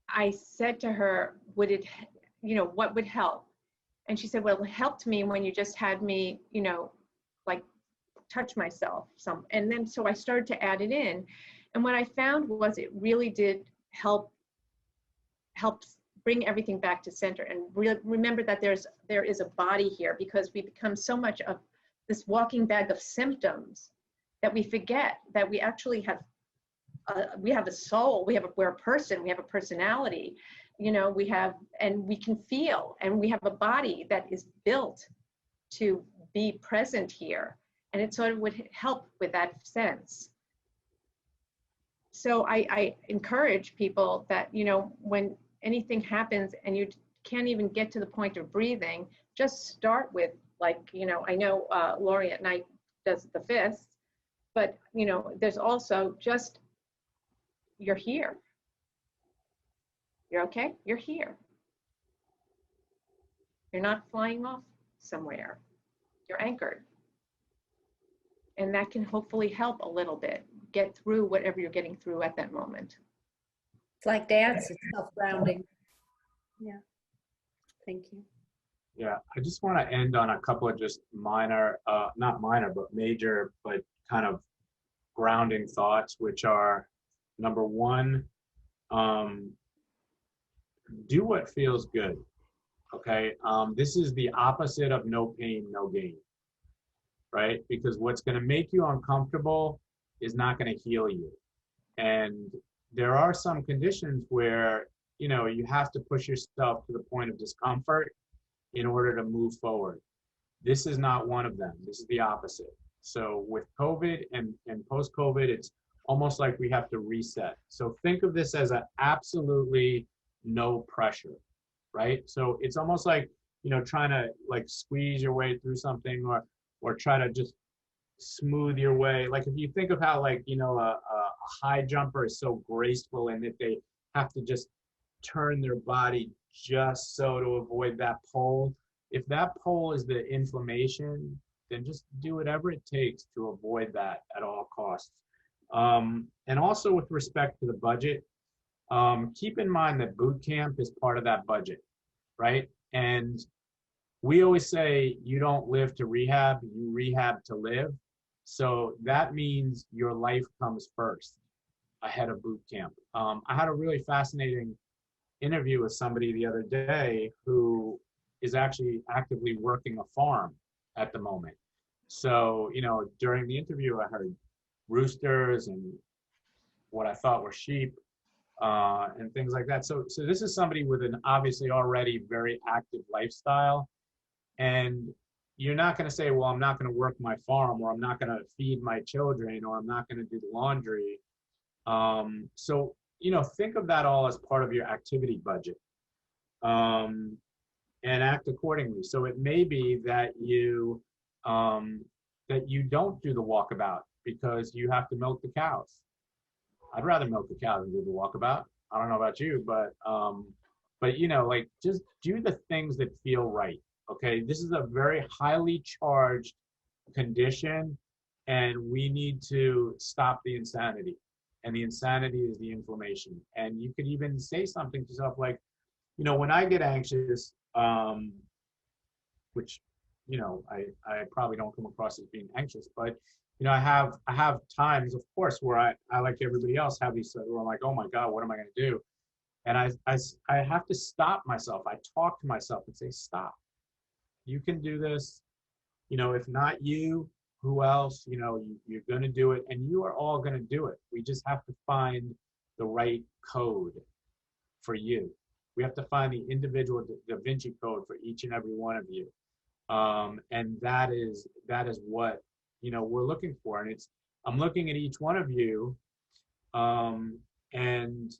I said to her, would it, what would help? And she said, well, it helped me when you just had me, like touch myself some. And then, so I started to add it in. And what I found was it really did help bring everything back to center, and remember that there is a body here, because we become so much of this walking bag of symptoms that we forget that we actually have a soul, we're a person, we have a personality, and we can feel, and we have a body that is built to be present here. And it sort of would help with that sense. So I encourage people that, when anything happens and you can't even get to the point of breathing, just start with, like, I know Lori at night does the fists, but, there's also just, you're here. You're okay? You're here. You're not flying off somewhere. You're anchored. And that can hopefully help a little bit, get through whatever you're getting through at that moment. It's like dance, it's self-grounding. Yeah, thank you. Yeah, I just want to end on a couple of just minor, not minor, but major, but kind of grounding thoughts, which are, number one, do what feels good, okay? This is the opposite of no pain, no gain, right? Because what's going to make you uncomfortable is not going to heal you. And there are some conditions where, you have to push yourself to the point of discomfort in order to move forward. This is not one of them. This is the opposite. So with COVID and post-COVID, it's almost like we have to reset. So think of this as an absolutely no pressure, right? So it's almost like, trying to like squeeze your way through something, or try to just smooth your way. Like if you think of how, like, a high jumper is so graceful, and that they have to just turn their body just so to avoid that pole. If that pole is the inflammation, then just do whatever it takes to avoid that at all costs. And also with respect to the budget, keep in mind that boot camp is part of that budget, right? And we always say you don't live to rehab, you rehab to live. So that means your life comes first ahead of boot camp. I had a really fascinating interview with somebody the other day who is actually actively working a farm at the moment. So, during the interview, I heard roosters and what I thought were sheep, and things like that. So this is somebody with an obviously already very active lifestyle. And you're not going to say, well, I'm not going to work my farm, or I'm not going to feed my children, or I'm not going to do the laundry. So, think of that all as part of your activity budget, and act accordingly. So it may be that you don't do the walkabout because you have to milk the cows. I'd rather milk the cows than do the walkabout. I don't know about you, but like, just do the things that feel right. Okay, this is a very highly charged condition, and we need to stop the insanity. And the insanity is the inflammation. And you could even say something to yourself like, when I get anxious, which, I probably don't come across as being anxious, but, I have times, of course, where I like everybody else, have these where I'm like, oh my God, what am I going to do? And I have to stop myself. I talk to myself and say, stop. You can do this. If not you, who else? You're going to do it, and you are all going to do it. We just have to find the right code for you. We have to find the individual Da Vinci code for each and every one of you. And that is what, we're looking for. And I'm looking at each one of you, and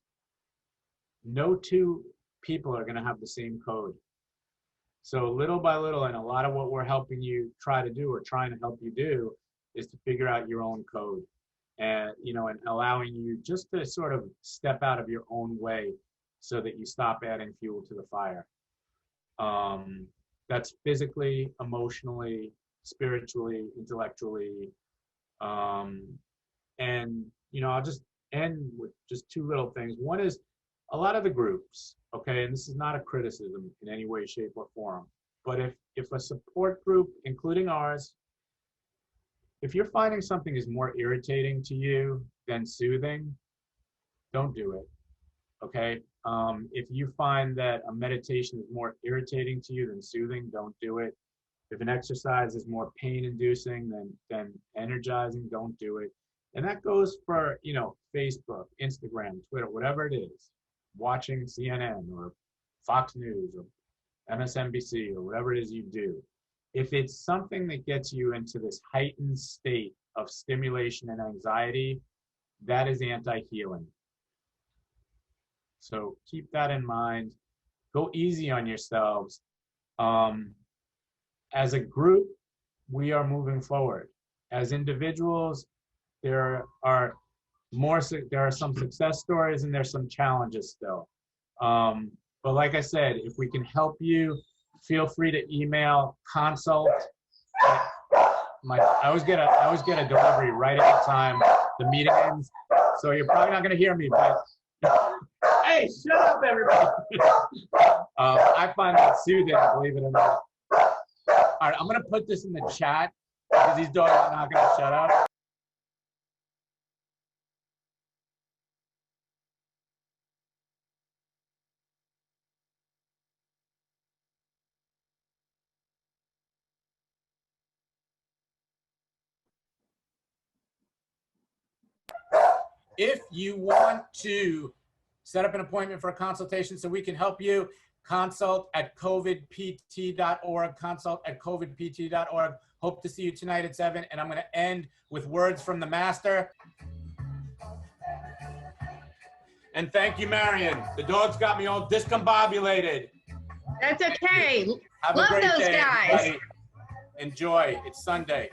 no two people are going to have the same code. So little by little, and a lot of what we're helping you try to do, or trying to help you do, is to figure out your own code, and and allowing you just to sort of step out of your own way, so that you stop adding fuel to the fire. That's physically, emotionally, spiritually, intellectually, And, I'll just end with just two little things. One is a lot of the groups, okay, and this is not a criticism in any way, shape, or form, but if a support group, including ours, if you're finding something is more irritating to you than soothing, don't do it, okay? If you find that a meditation is more irritating to you than soothing, don't do it. If an exercise is more pain-inducing than energizing, don't do it. And that goes for, Facebook, Instagram, Twitter, whatever it is, watching CNN or Fox News or MSNBC or whatever it is you do. If it's something that gets you into this heightened state of stimulation and anxiety, that is anti-healing. So keep that in mind. Go easy on yourselves. As a group, we are moving forward. As individuals, there are some success stories and there's some challenges still. But like I said, if we can help you, feel free to email consult. I always get a delivery right at the time the meeting ends, so you're probably not going to hear me. But hey, shut up, everybody! I find that soothing, believe it or not. All right, I'm going to put this in the chat because these dogs are not going to shut up. If you want to set up an appointment for a consultation so we can help you, consult at covidpt.org, consult at covidpt.org. Hope to see you tonight at 7, and I'm going to end with words from the master. And thank you, Marion. The dogs got me all discombobulated. That's okay. Have Love a great those day, guys. everybody. Enjoy. It's Sunday.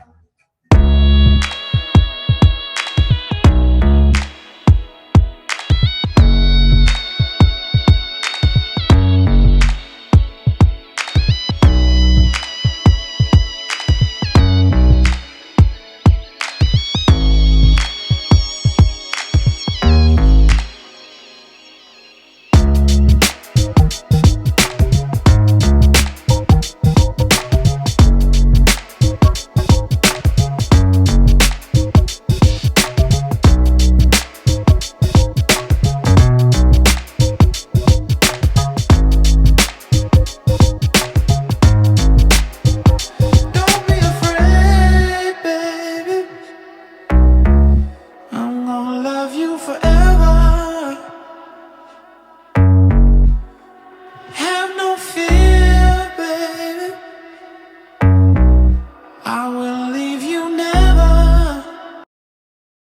I'm gonna love you forever.